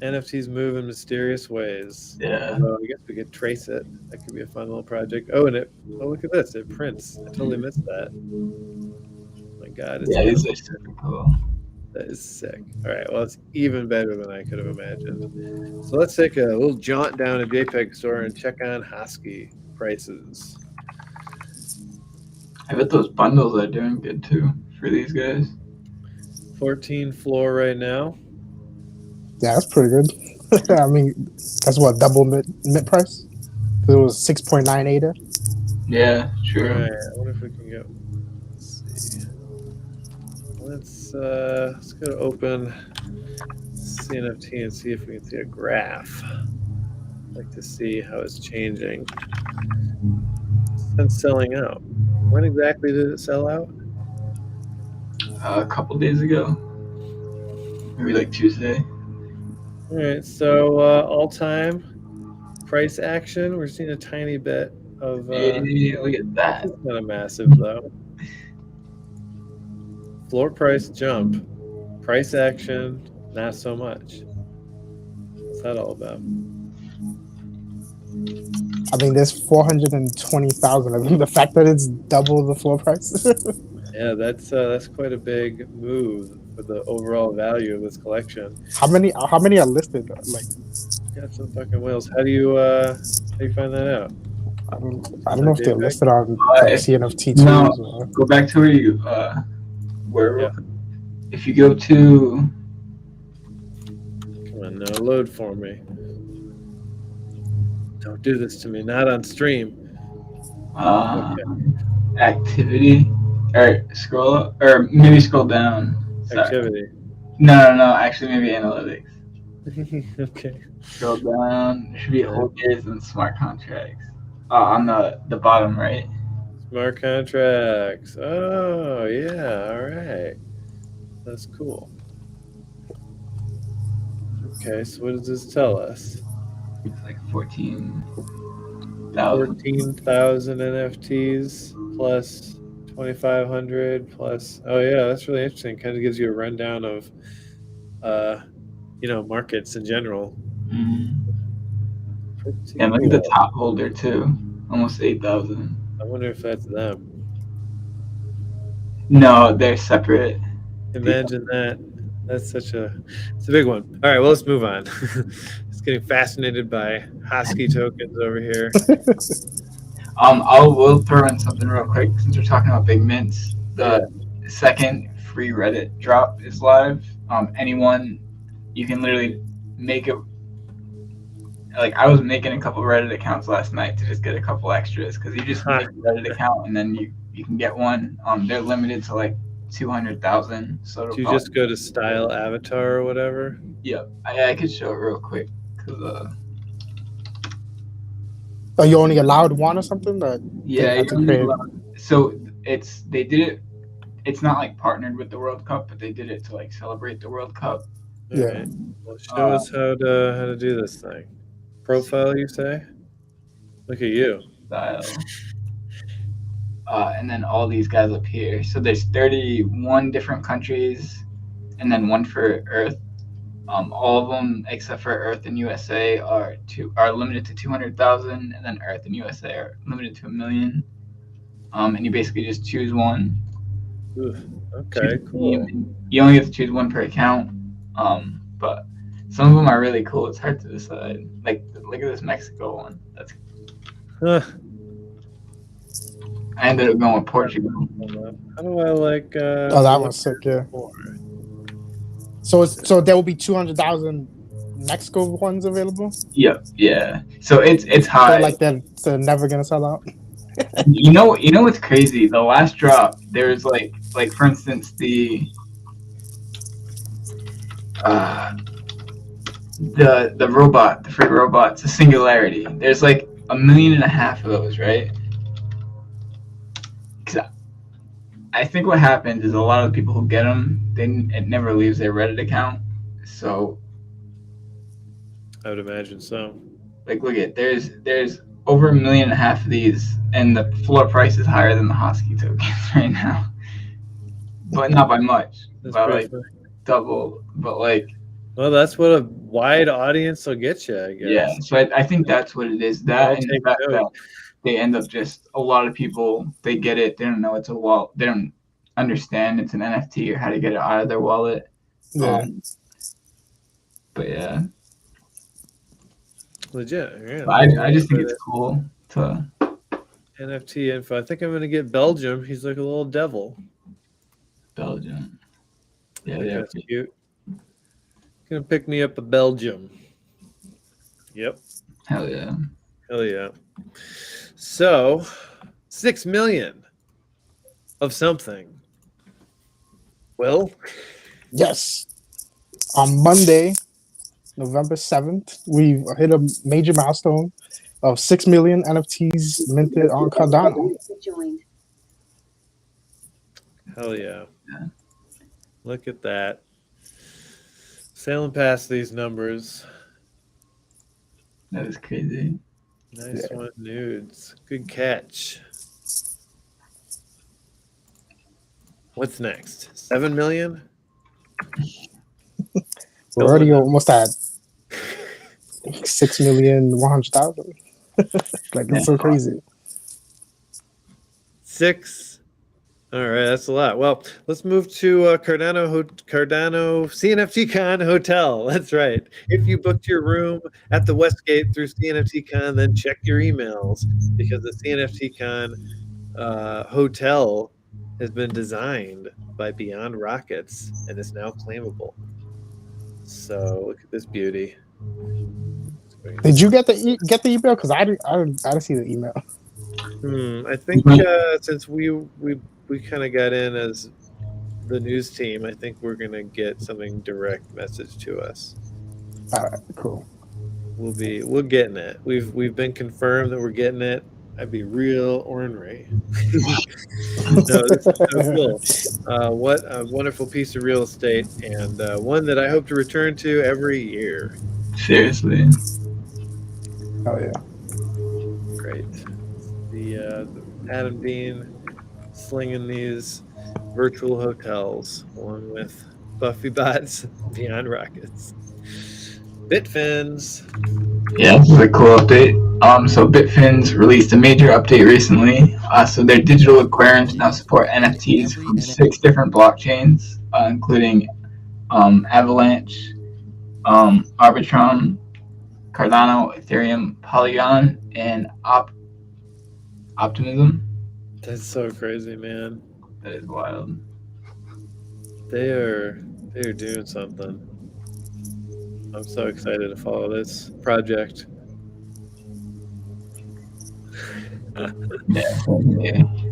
NFTs move in mysterious ways. Yeah. So I guess we could trace it. That could be a fun little project. Oh, look at this. It prints. I totally missed that. Oh my God. Yeah, it's super cool. That is sick. All right. Well, it's even better than I could have imagined. So let's take a little jaunt down to JPG.Store and check on Hosky prices. I bet those bundles are doing good too for these guys. 14 floor right now. Yeah, that's pretty good. I mean, that's what, double mid price? Because it was 6.98. Yeah, true. All right. I wonder if we can get. Let's see. Let's go to open cNFT and see if we can see a graph. I'd like to see how it's changing since selling out. When exactly did it sell out? A couple days ago, maybe like Tuesday. All right, so all-time price action. We're seeing a tiny bit of. Hey, look at that. It's not a massive though. Floor price jump, price action, not so much. What's that all about? I mean, there's 420,000 of them. The fact that it's double the floor price. Yeah, that's quite a big move for the overall value of this collection. How many are listed? Like, Got some fucking whales. How do you find that out? I don't know if they're listed on cNFTnews. No, go back to where you were. Yeah. If you go to, Come on now, load for me. Don't do this to me. Not on stream. activity, or scroll up, or maybe scroll down. Sorry. Activity. No. Actually, maybe analytics. Okay. Scroll down. There should be holders and smart contracts. On the bottom right. Smart contracts. Oh yeah. All right. That's cool. Okay. So what does this tell us? It's like 14,000. 14,000 NFTs plus 2,500 plus. Oh yeah, that's really interesting. Kind of gives you a rundown of, markets in general. Yeah, look at the top holder too. Almost 8,000. I wonder if that's them. No, they're separate. Imagine that. It's a big one. All right, well, let's move on. Just getting fascinated by Hosky tokens over here. We'll throw in something real quick since we're talking about big mints. The second free Reddit drop is live. Anyone, you can literally make it. Like, I was making a couple Reddit accounts last night to just get a couple extras, because you just make a Reddit account and then you can get one. They're limited to like 200,000. So do you just go to style avatar or whatever? Yep. I could show it real quick. Are you only allowed one or something? Yeah. So they did it. It's not like partnered with the World Cup, but they did it to like celebrate the World Cup. Yeah. Right. Well, show us how to do this thing. Profile, you say? Look at you. Style. And then all these guys up here. So there's 31 different countries, and then one for Earth. All of them except for Earth and USA are limited to 200,000, and then Earth and USA are limited to 1 million. And you basically just choose one. Ooh, okay, cool. You only get to choose one per account. But some of them are really cool. It's hard to decide. Like, look at this Mexico one. That's. I ended up going with Portugal. How do I like? That one's sick. Yeah. So there will be 200,000 Mexico ones available? Yep, yeah. So it's They're high. like they're never gonna sell out. You know what's crazy? The last drop, there's like for instance the robot, the free robots, the Singularity. There's like 1.5 million of those, right? Because I think what happens is a lot of the people who get them, it never leaves their Reddit account. So, I would imagine so. like, look at there's over 1.5 million of these, and the floor price is higher than the Hosky tokens right now, but not by much. That's By pretty like funny. double, but like. Well, that's what a wide audience will get you, I guess. Yeah, so I think that's what it is. That I'll and the take fact note. that they end up just a lot of people, they get it, they don't know it's a wallet, they don't understand it's an NFT or how to get it out of their wallet. Yeah. But yeah, Legit. Yeah. but I just think it's cool to. NFT info. I think I'm gonna get Belgium. He's like a little devil. Belgium. Yeah, I think yeah. that's cute. Gonna pick me up a Belgium. Yep. Hell yeah. Hell yeah. So 6 million of something. Will? Yes. On Monday, November 7th, we've hit a major milestone of 6 million NFTs minted on Cardano. Joined. Hell yeah. Yeah. Look at that. Sailing past these numbers. That is crazy. Nice one, nudes. Good catch. What's next? 7 million? We're already almost at 6,100,000. Like, it's so crazy. 6. All right, that's a lot. Well, let's move to Cardano cNFTCon Hotel. That's right. If you booked your room at the Westgate through cNFTCon, then check your emails because the cNFTCon hotel has been designed by Beyond Rockets and is now claimable. So look at this beauty. Did you get the email? Because I didn't see the email. I think since we kind of got in as the news team, I think we're gonna get something direct message to us. All right, cool. We're getting it. We've been confirmed that we're getting it. I'd be real ornery. No, this is so cool. What a wonderful piece of real estate, and one that I hope to return to every year. Seriously. Oh yeah. Great. The Adam Dean slinging these virtual hotels along with Buffy Bots Beyond Rockets. Bitfins. Yeah, this is a cool update. So Bitfins released a major update recently. So their digital aquariums now support NFTs from 6 different blockchains, including Avalanche, Arbitrum, Cardano, Ethereum, Polygon, and Optimism. That's so crazy, man. That is wild. They're doing something. I'm so excited to follow this project. Yeah. So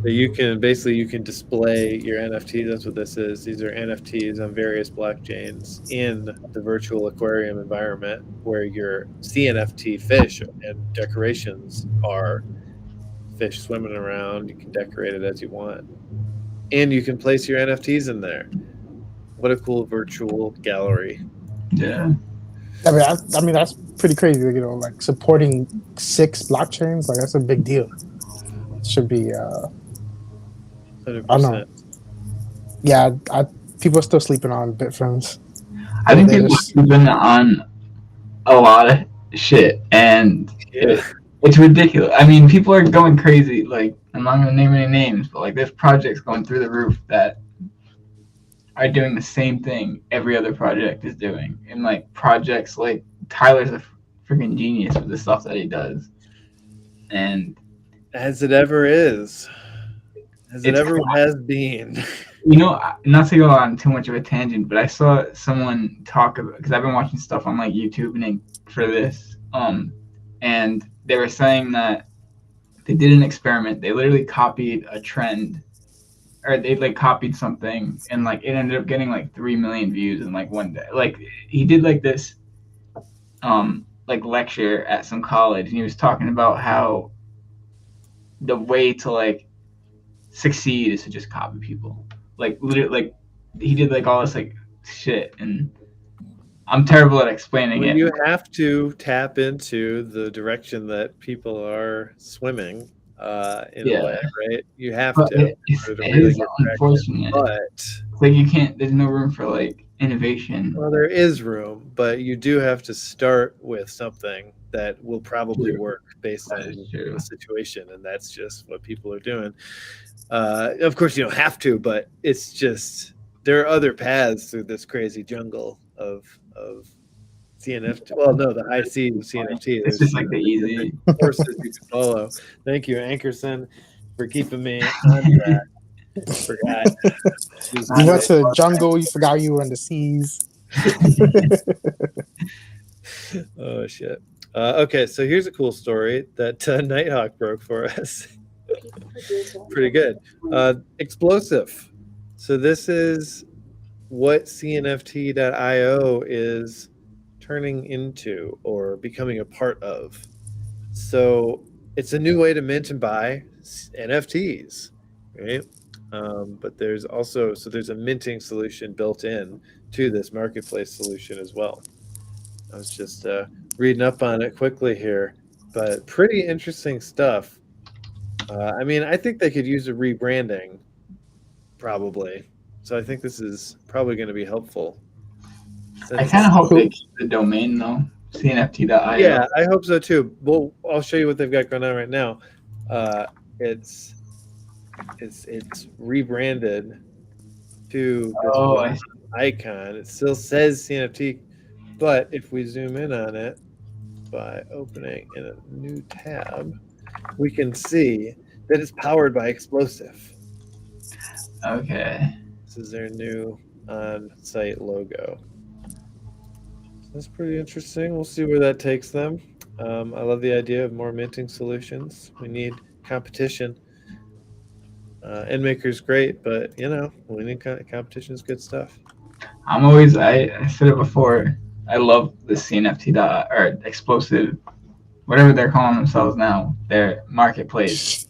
you can display your NFTs. That's what this is. These are NFTs on various blockchains in the virtual aquarium environment where your cNFT fish and decorations are fish swimming around. You can decorate it as you want. And you can place your NFTs in there. What a cool virtual gallery. Yeah. I mean that's pretty crazy. You know, like supporting 6 blockchains. Like that's a big deal. It should be. 100%. I don't know. Yeah, people are still sleeping on Bitfins. I think people are sleeping on a lot of shit, and it's ridiculous. I mean, people are going crazy. Like, I'm not going to name any names, but like, there's projects going through the roof that are doing the same thing every other project is doing. And like, projects like Tyler's a freaking genius with the stuff that he does. And as it ever is, as it ever has been. Not to go on too much of a tangent, but I saw someone talk about, because I've been watching stuff on like YouTube and for this, and they were saying that they did an experiment. They literally copied a trend, or they like copied something, and like it ended up getting like 3 million views in like one day. Like he did like this, like lecture at some college, and he was talking about how the way to like succeed is to just copy people. Like literally, like he did like all this like shit, and I'm terrible at explaining it. You have to tap into the direction that people are swimming in a way, right? You have to. It is unfortunate, but like you can't. There's no room for like innovation. Well, there is room, but you do have to start with something that will probably work based on the situation, and that's just what people are doing. Of course, you don't have to, but it's just there are other paths through this crazy jungle of CNFT. Well, no, the high C of CNFT. It's just like the easy courses you can follow. Thank you, Ankerson, for keeping me on track. Forgot. You went to the jungle. You forgot you were in the seas. Oh shit. Okay, so here's a cool story that Nighthawke broke for us. Pretty good. Explosive. So this is what cNFT.io is turning into or becoming a part of. So it's a new way to mint and buy NFTs, right? But there's also, so there's a minting solution built in to this marketplace solution as well. I was just reading up on it quickly here, but pretty interesting stuff. I mean, I think they could use a rebranding, probably. So I think this is probably going to be helpful. I kind of hope they keep the domain though, cNFT.io. Yeah, I hope so too. Well, I'll show you what they've got going on right now. It's rebranded to this icon. It still says CNFT, but if we zoom in on it by opening in a new tab, we can see that it's powered by Explosive. Okay. This is their new on-site logo. That's pretty interesting. We'll see where that takes them. I love the idea of more minting solutions. We need competition. Endmaker's great, but you know, winning competition is good stuff. I said it before. I love the cNFT or Explosive, whatever they're calling themselves now, their marketplace.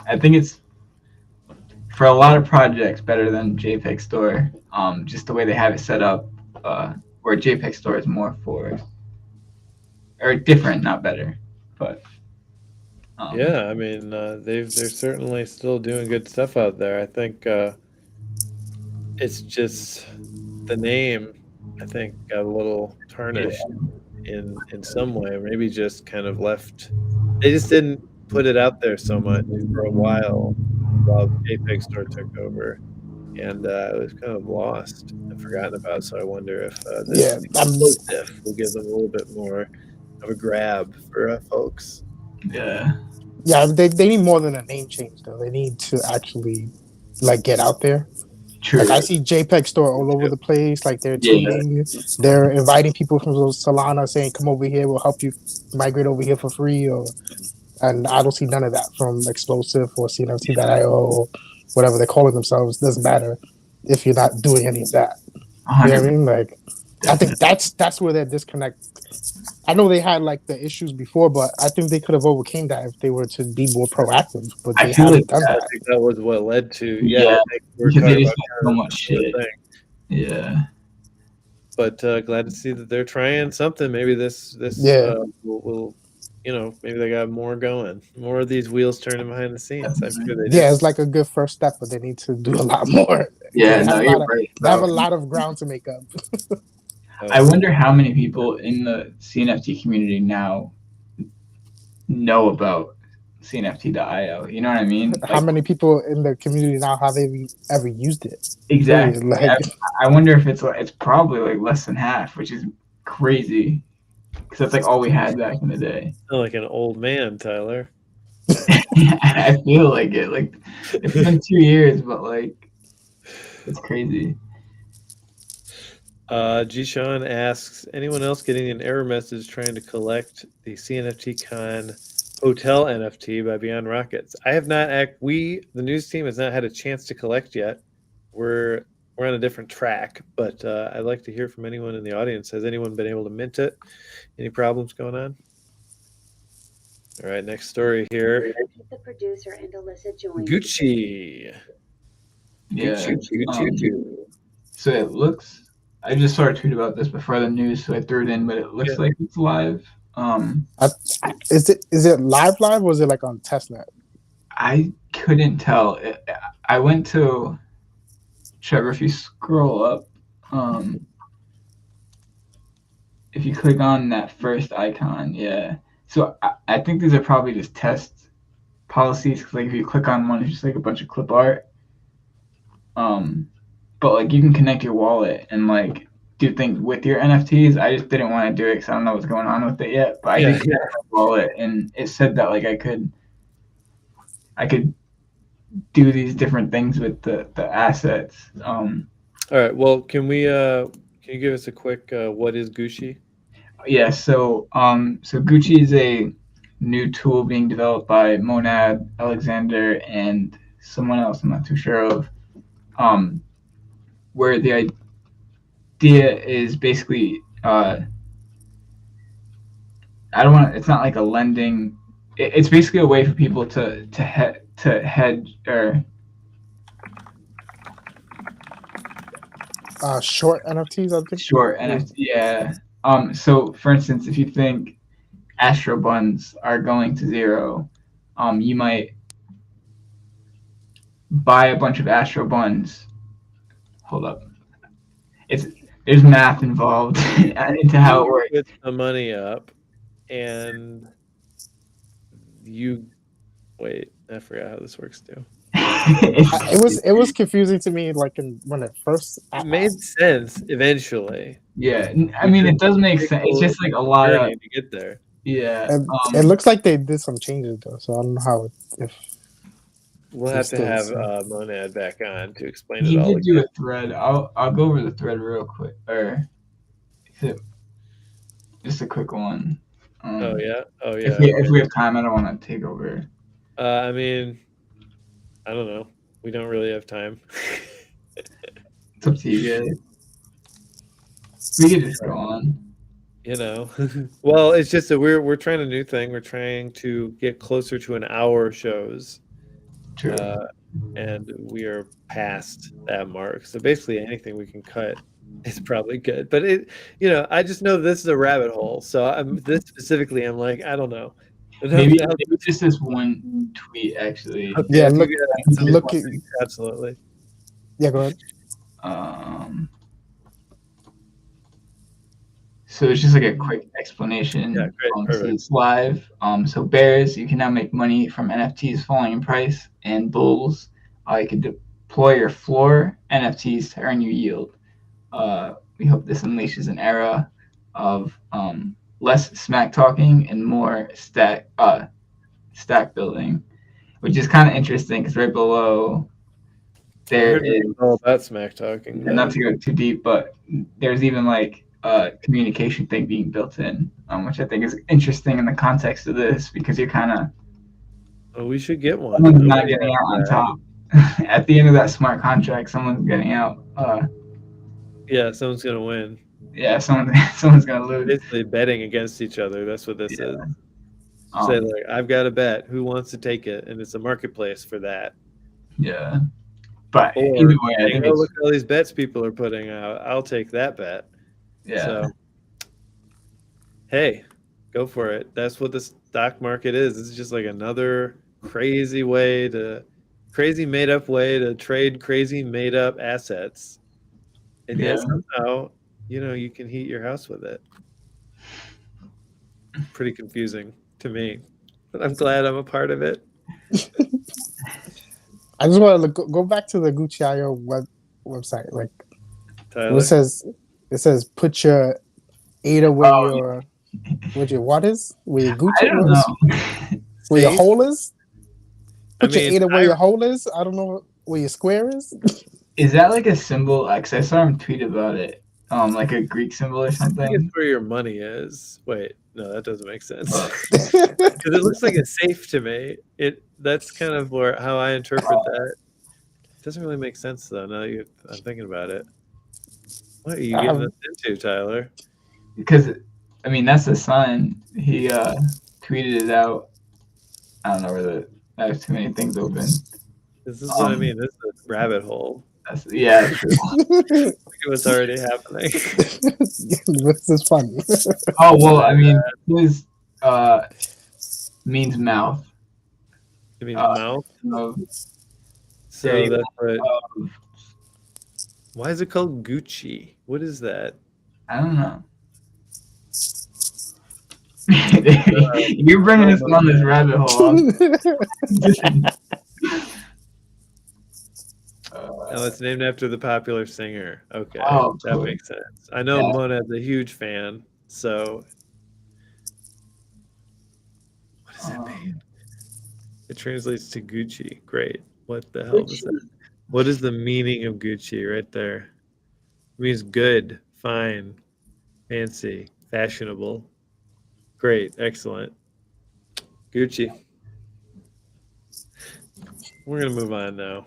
I think it's for a lot of projects better than JPG.Store. Just the way they have it set up, where JPG.Store is more for, or different, not better, but. Yeah, I mean, they're certainly still doing good stuff out there. I think it's just the name, I think, got a little tarnished in some way, maybe just kind of left. They just didn't put it out there so much for a while JPG.Store took over, and it was kind of lost and forgotten about. So I wonder if this Explosive will give them a little bit more of a grab for folks. Yeah, they need more than a name change though. They need to actually like get out there. True. Like I see JPG.Store all over the place. Like they're tweeting, they're inviting people from Solana saying, "Come over here, we'll help you migrate over here for free." And I don't see none of that from Explosive or cNFT.io or whatever they're calling themselves. Doesn't matter if you're not doing any of that. You know what I mean? Like, I think that's where their disconnect. I know they had like the issues before, but I think they could have overcame that if they were to be more proactive. But they haven't done that. I think that was what led to because they just had so much shit. Yeah. But glad to see that they're trying something. Maybe this will you know, maybe they got more going, more of these wheels turning behind the scenes. I'm sure they do. Yeah, it's like a good first step, but they need to do a lot more. Yeah, they have a lot of ground to make up. I wonder how many people in the cNFT community now know about cNFT.io. You know what I mean? How many people in the community now have ever used it? Exactly. I wonder if it's probably like less than half, which is crazy. Because that's like all we had back in the day. Sound like an old man, Tyler. I feel like it. Like it's been 2 years, but like it's crazy. G-Sean asks, anyone else getting an error message trying to collect the cNFT Con hotel NFT by Beyond Rockets? I have not. The news team has not had a chance to collect yet. We're on a different track, but I'd like to hear from anyone in the audience. Has anyone been able to mint it? Any problems going on? All right, next story here. The producer and Alyssa joined. Gucci. Yeah. Gucci. So it looks. I just saw a tweet about this before the news, so I threw it in. But it looks like it's live. Is it live, or was it like on testnet? I couldn't tell. I went to Trevor. If you scroll up, if you click on that first icon, yeah. So I think these are probably just test policies. Cause like if you click on one, it's just like a bunch of clip art. But like you can connect your wallet and like do things with your NFTs. I just didn't want to do it because I don't know what's going on with it yet. But I did connect my wallet, and it said that like I could do these different things with the assets. All right. Well, can you give us a quick what is Gucci? Yeah. So Gucci is a new tool being developed by Monad, Alexander, and someone else I'm not too sure of. Where the idea is basically it's not like a lending. It's basically a way for people to hedge or short NFTs, I think. Short NFT, yeah. So for instance, if you think Astro Buns are going to zero, you might buy a bunch of Astro Buns. Hold up. There's math involved into how it works. Put the money up, and wait. I forgot how this works too. It was confusing to me, like when it first. It made sense eventually. Yeah, I mean it does make sense. It's just like a lot of to get there. Yeah, and it looks like they did some changes though, so I don't know how if. We'll have to have Monad back on to explain he it all. He did do a thread. I'll go over the thread real quick, or just a quick one. Oh yeah. If we have time, I don't want to take over. I mean, I don't know. We don't really have time. It's up to you guys. We could just go on. You know, well, it's just that we're trying a new thing. We're trying to get closer to an hour shows. True. And we are past that mark. So basically, anything we can cut is probably good. But I just know this is a rabbit hole. So I'm like, I don't know. Maybe just this one tweet actually. Okay, yeah, look. Absolutely. Yeah, go ahead. So it's just like a quick explanation. Yeah, great. So it's live. So bears, you can now make money from NFTs falling in price, and bulls, you can deploy your floor NFTs to earn you yield. We hope this unleashes an era of less smack talking and more stack building, which is kind of interesting because right below there is all about smack talking. And not to go too deep, but there's even like communication thing being built in, which I think is interesting in the context of this because you're kind of. Oh, we should get one. Someone's not getting out on top. At the end of that smart contract, someone's getting out. Yeah, someone's gonna win. Yeah, someone's gonna lose. Basically betting against each other. That's what this is. Say like, I've got a bet. Who wants to take it? And it's a marketplace for that. Yeah, but or, either way, I think look at all these bets people are putting out. I'll take that bet. Yeah. So, hey, go for it. That's what the stock market is. It's just like another crazy made up way to trade crazy made up assets. And yet somehow, you can heat your house with it. Pretty confusing to me, but I'm glad I'm a part of it. I just want to go back to the Gucci.io website. Like, Tyler? It says put your ADA where your what is? Where your Gucci I don't know. Where your hole is? Put your 8 where your hole is. I don't know where your square is. Is that like a symbol? Cause I saw him tweet about it. Like a Greek symbol or I think something. it's where your money is. Wait, no, that doesn't make sense. Because it looks like a safe to me. That's kind of how I interpret that. It doesn't really make sense though. Now I'm thinking about it. What are you getting us into, Tyler? Because I mean that's the sign. He tweeted it out. I don't know whether I have too many things open. This is what I mean. This is a rabbit hole. Yeah. Look at what's already happening. This is funny. Oh well, I mean his means mouth. It means mouth. So yeah, that's what. Why is it called Gucci? What is that? I don't know. You're bringing us on this rabbit hole. Oh, it's named after the popular singer. Okay, that makes sense. I know Monad's a huge fan, so what does that mean? It translates to Gucci. Great. What the hell is that? What is the meaning of Gucci right there? It means good, fine, fancy, fashionable. Great, excellent. Gucci. We're gonna move on now.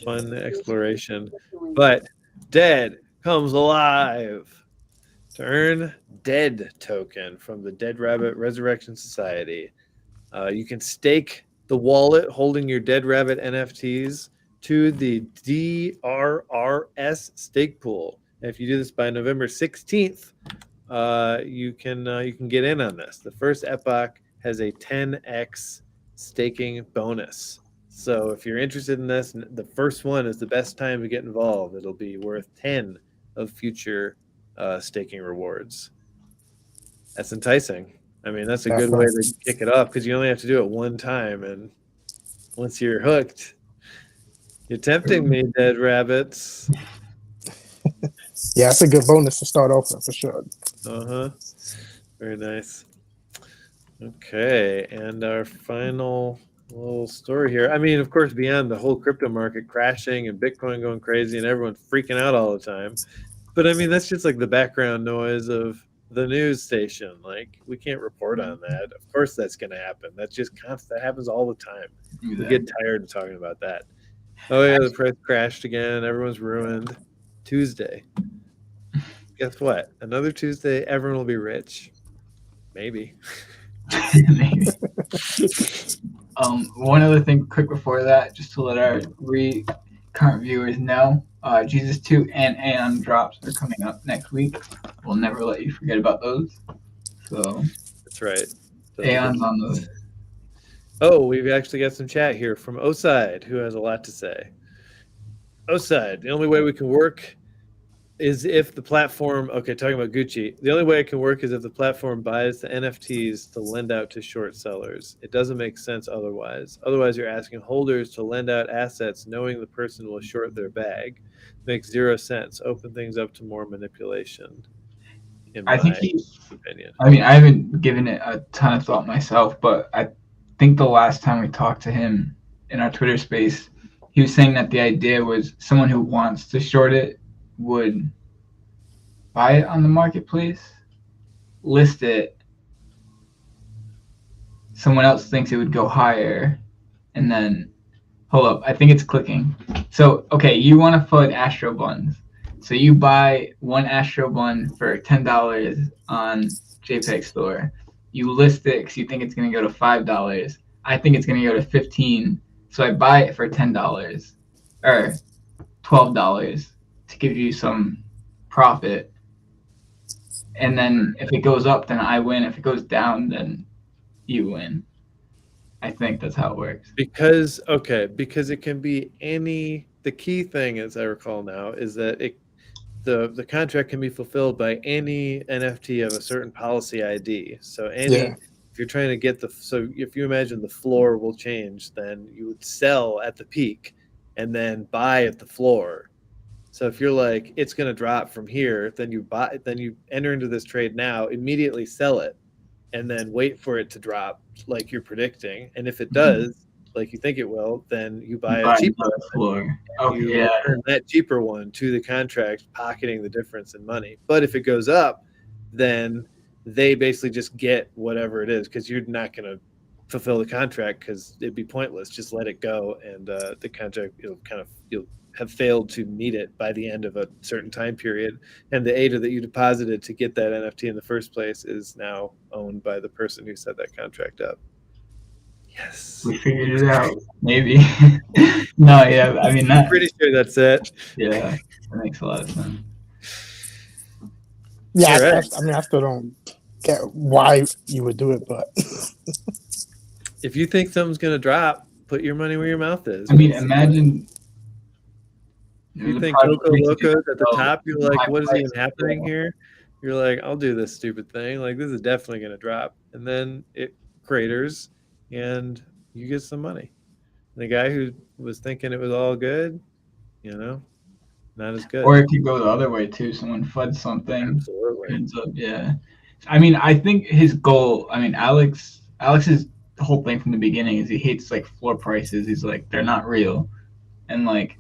Fun exploration. But Dead comes alive to earn Dead token from the Dead Rabbit Resurrection Society. You can stake the wallet holding your Dead Rabbit NFTs to the DRRS stake pool. And if you do this by November 16th, you can get in on this. The first epoch has a 10x staking bonus. So if you're interested in this, the first one is the best time to get involved. It'll be worth 10 of future staking rewards. That's enticing. I mean, that's a good way to kick it off because you only have to do it one time, and once you're hooked, you're tempting me, Dead Rabbits. Yeah, that's a good bonus to start off with for sure. Very nice. Okay, and our final little story here. I mean, of course, beyond the whole crypto market crashing and Bitcoin going crazy and everyone freaking out all the time, but I mean, that's just like the background noise of the news station. Like, we can't report on that. Of course that's going to happen. That's just constant. That happens all the time. We get tired of talking about that. Oh yeah, the price crashed again. Everyone's ruined. Tuesday. Guess what? Another Tuesday, everyone will be rich. Maybe. Maybe. One other thing quick before that, just to let our current viewers know, Jesus 2 and Aeon drops are coming up next week. We'll never let you forget about those. So that's right. Aeon's on those. Oh, we've actually got some chat here from Oside, who has a lot to say. Oside, the only way we can work is if the platform, talking about Gucci, the only way it can work is if the platform buys the NFTs to lend out to short sellers. It doesn't make sense otherwise. Otherwise, you're asking holders to lend out assets knowing the person will short their bag. Makes zero sense. Open things up to more manipulation, in my opinion. I mean, I haven't given it a ton of thought myself, but I think the last time we talked to him in our Twitter space, he was saying that the idea was someone who wants to short it would buy it on the marketplace, list it, someone else thinks it would go higher, and then hold up, I think it's clicking. So you want to FUD Astro Buns. So you buy one Astro Bun for $10 on JPG.Store. You list it because you think it's going to go to $5. I think it's going to go to $15. So I buy it for $10 or $12 to give you some profit. And then if it goes up, then I win. If it goes down, then you win. I think that's how it works. Because it can be any. The key thing, as I recall now, is that the contract can be fulfilled by any NFT of a certain policy ID. So if you're trying to get if you imagine the floor will change, then you would sell at the peak and then buy at the floor. So if you're like, it's going to drop from here, then you enter into this trade now, immediately sell it, and then wait for it to drop like you're predicting. And if it does, like you think it will, then you buy a cheaper another floor. Okay, you yeah. return that cheaper one to the contract, pocketing the difference in money. But if it goes up, then they basically just get whatever it is, because you're not going to fulfill the contract, because it'd be pointless. Just let it go, and the contract, you'll have failed to meet it by the end of a certain time period, and the ADA that you deposited to get that NFT in the first place is now owned by the person who set that contract up. Yes, we figured it out. Maybe. No, yeah. I mean, I'm pretty sure that's it. Yeah, that makes a lot of sense. Yeah, Right. I mean, I still don't get why you would do it, but If you think something's gonna drop, put your money where your mouth is. I mean, imagine. You think Coco Loco's at the top, you're like, what is even happening here? You're like, I'll do this stupid thing. Like, this is definitely going to drop. And then it craters and you get some money. And the guy who was thinking it was all good, not as good. Or it could go the other way too. Someone FUDs something. Absolutely. Ends up, yeah. I mean, I think his goal, I mean, Alex's whole thing from the beginning is he hates like floor prices. He's like, they're not real. And like,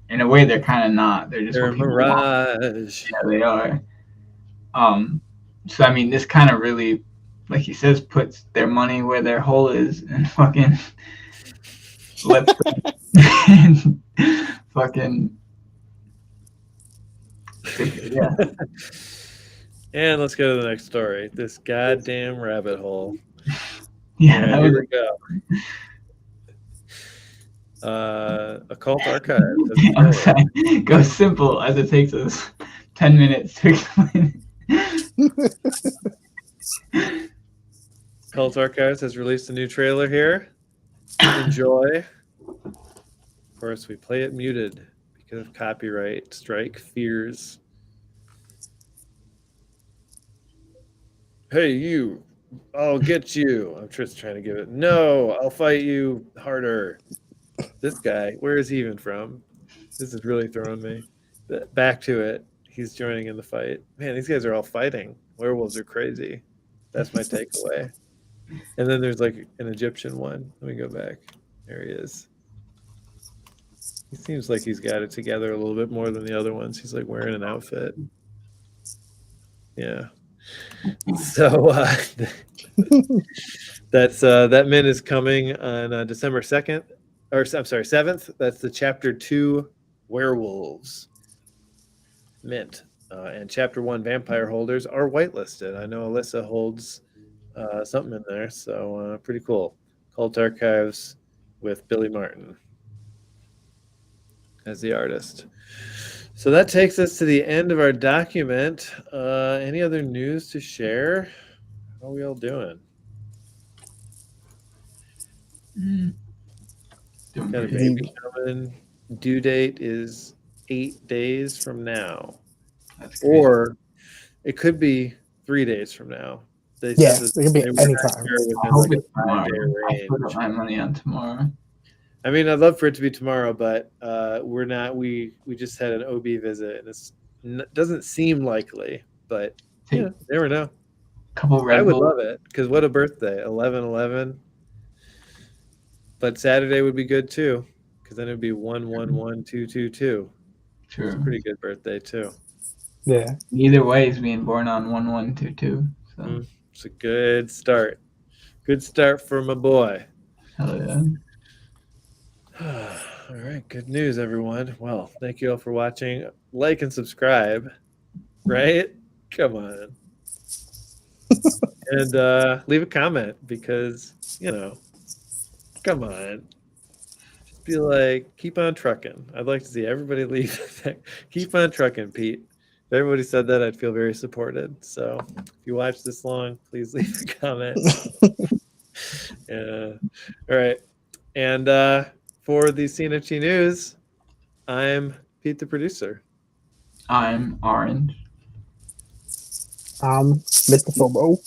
in a way, they're kind of not. They're just They're what a people mirage. want. Yeah, they are. So I mean, this kind of really, like he says, puts their money where their hole is, and fucking lets them fucking yeah. And let's go to the next story. This goddamn rabbit hole. Yeah, here we go. Occult Archive. I'm saying, go simple as it takes us 10 minutes to explain it. Occult Archives has released a new trailer here. Enjoy. Of course, we play it muted because of copyright strike fears. Hey, you. I'll get you. I'm just trying to give it. No, I'll fight you harder. This guy, where is he even from? This is really throwing me. Back to it. He's joining in the fight. Man, these guys are all fighting. Werewolves are crazy. That's my takeaway. And then there's like an Egyptian one. Let me go back. There he is. He seems like he's got it together a little bit more than the other ones. He's like wearing an outfit. Yeah. So that mint is coming on December 2nd. Or I'm sorry, 7th. That's the Chapter 2 Werewolves mint. And Chapter 1 Vampire holders are whitelisted. I know Alyssa holds something in there, so pretty cool. Cult Archives with Billy Martin as the artist. So that takes us to the end of our document. Any other news to share? How are we all doing? Got a baby coming. Due date is 8 days from now. Or it could be 3 days from now. They said it could be any time. I hope it's tomorrow. I put my money on tomorrow. I mean, I'd love for it to be tomorrow, but we're not. We just had an OB visit, and it doesn't seem likely. But yeah, never know. I would love it, because what a birthday, 11/11. But Saturday would be good too, because then it would be 1/11/222. True. It's a pretty good birthday too. Yeah. Either way, he's being born on 1122. So it's a good start. Good start for my boy. Hell yeah. All right, good news, everyone. Well, thank you all for watching. Like and subscribe, right? Come on. And leave a comment, because, come on. Just be like, keep on trucking. I'd like to see everybody leave. Keep on trucking, Pete. If everybody said that, I'd feel very supported. So if you watch this long, please leave a comment. Yeah. All right. And for the cNFT News, I'm Pete, the producer. I'm Orange. I'm Mr. Fobo.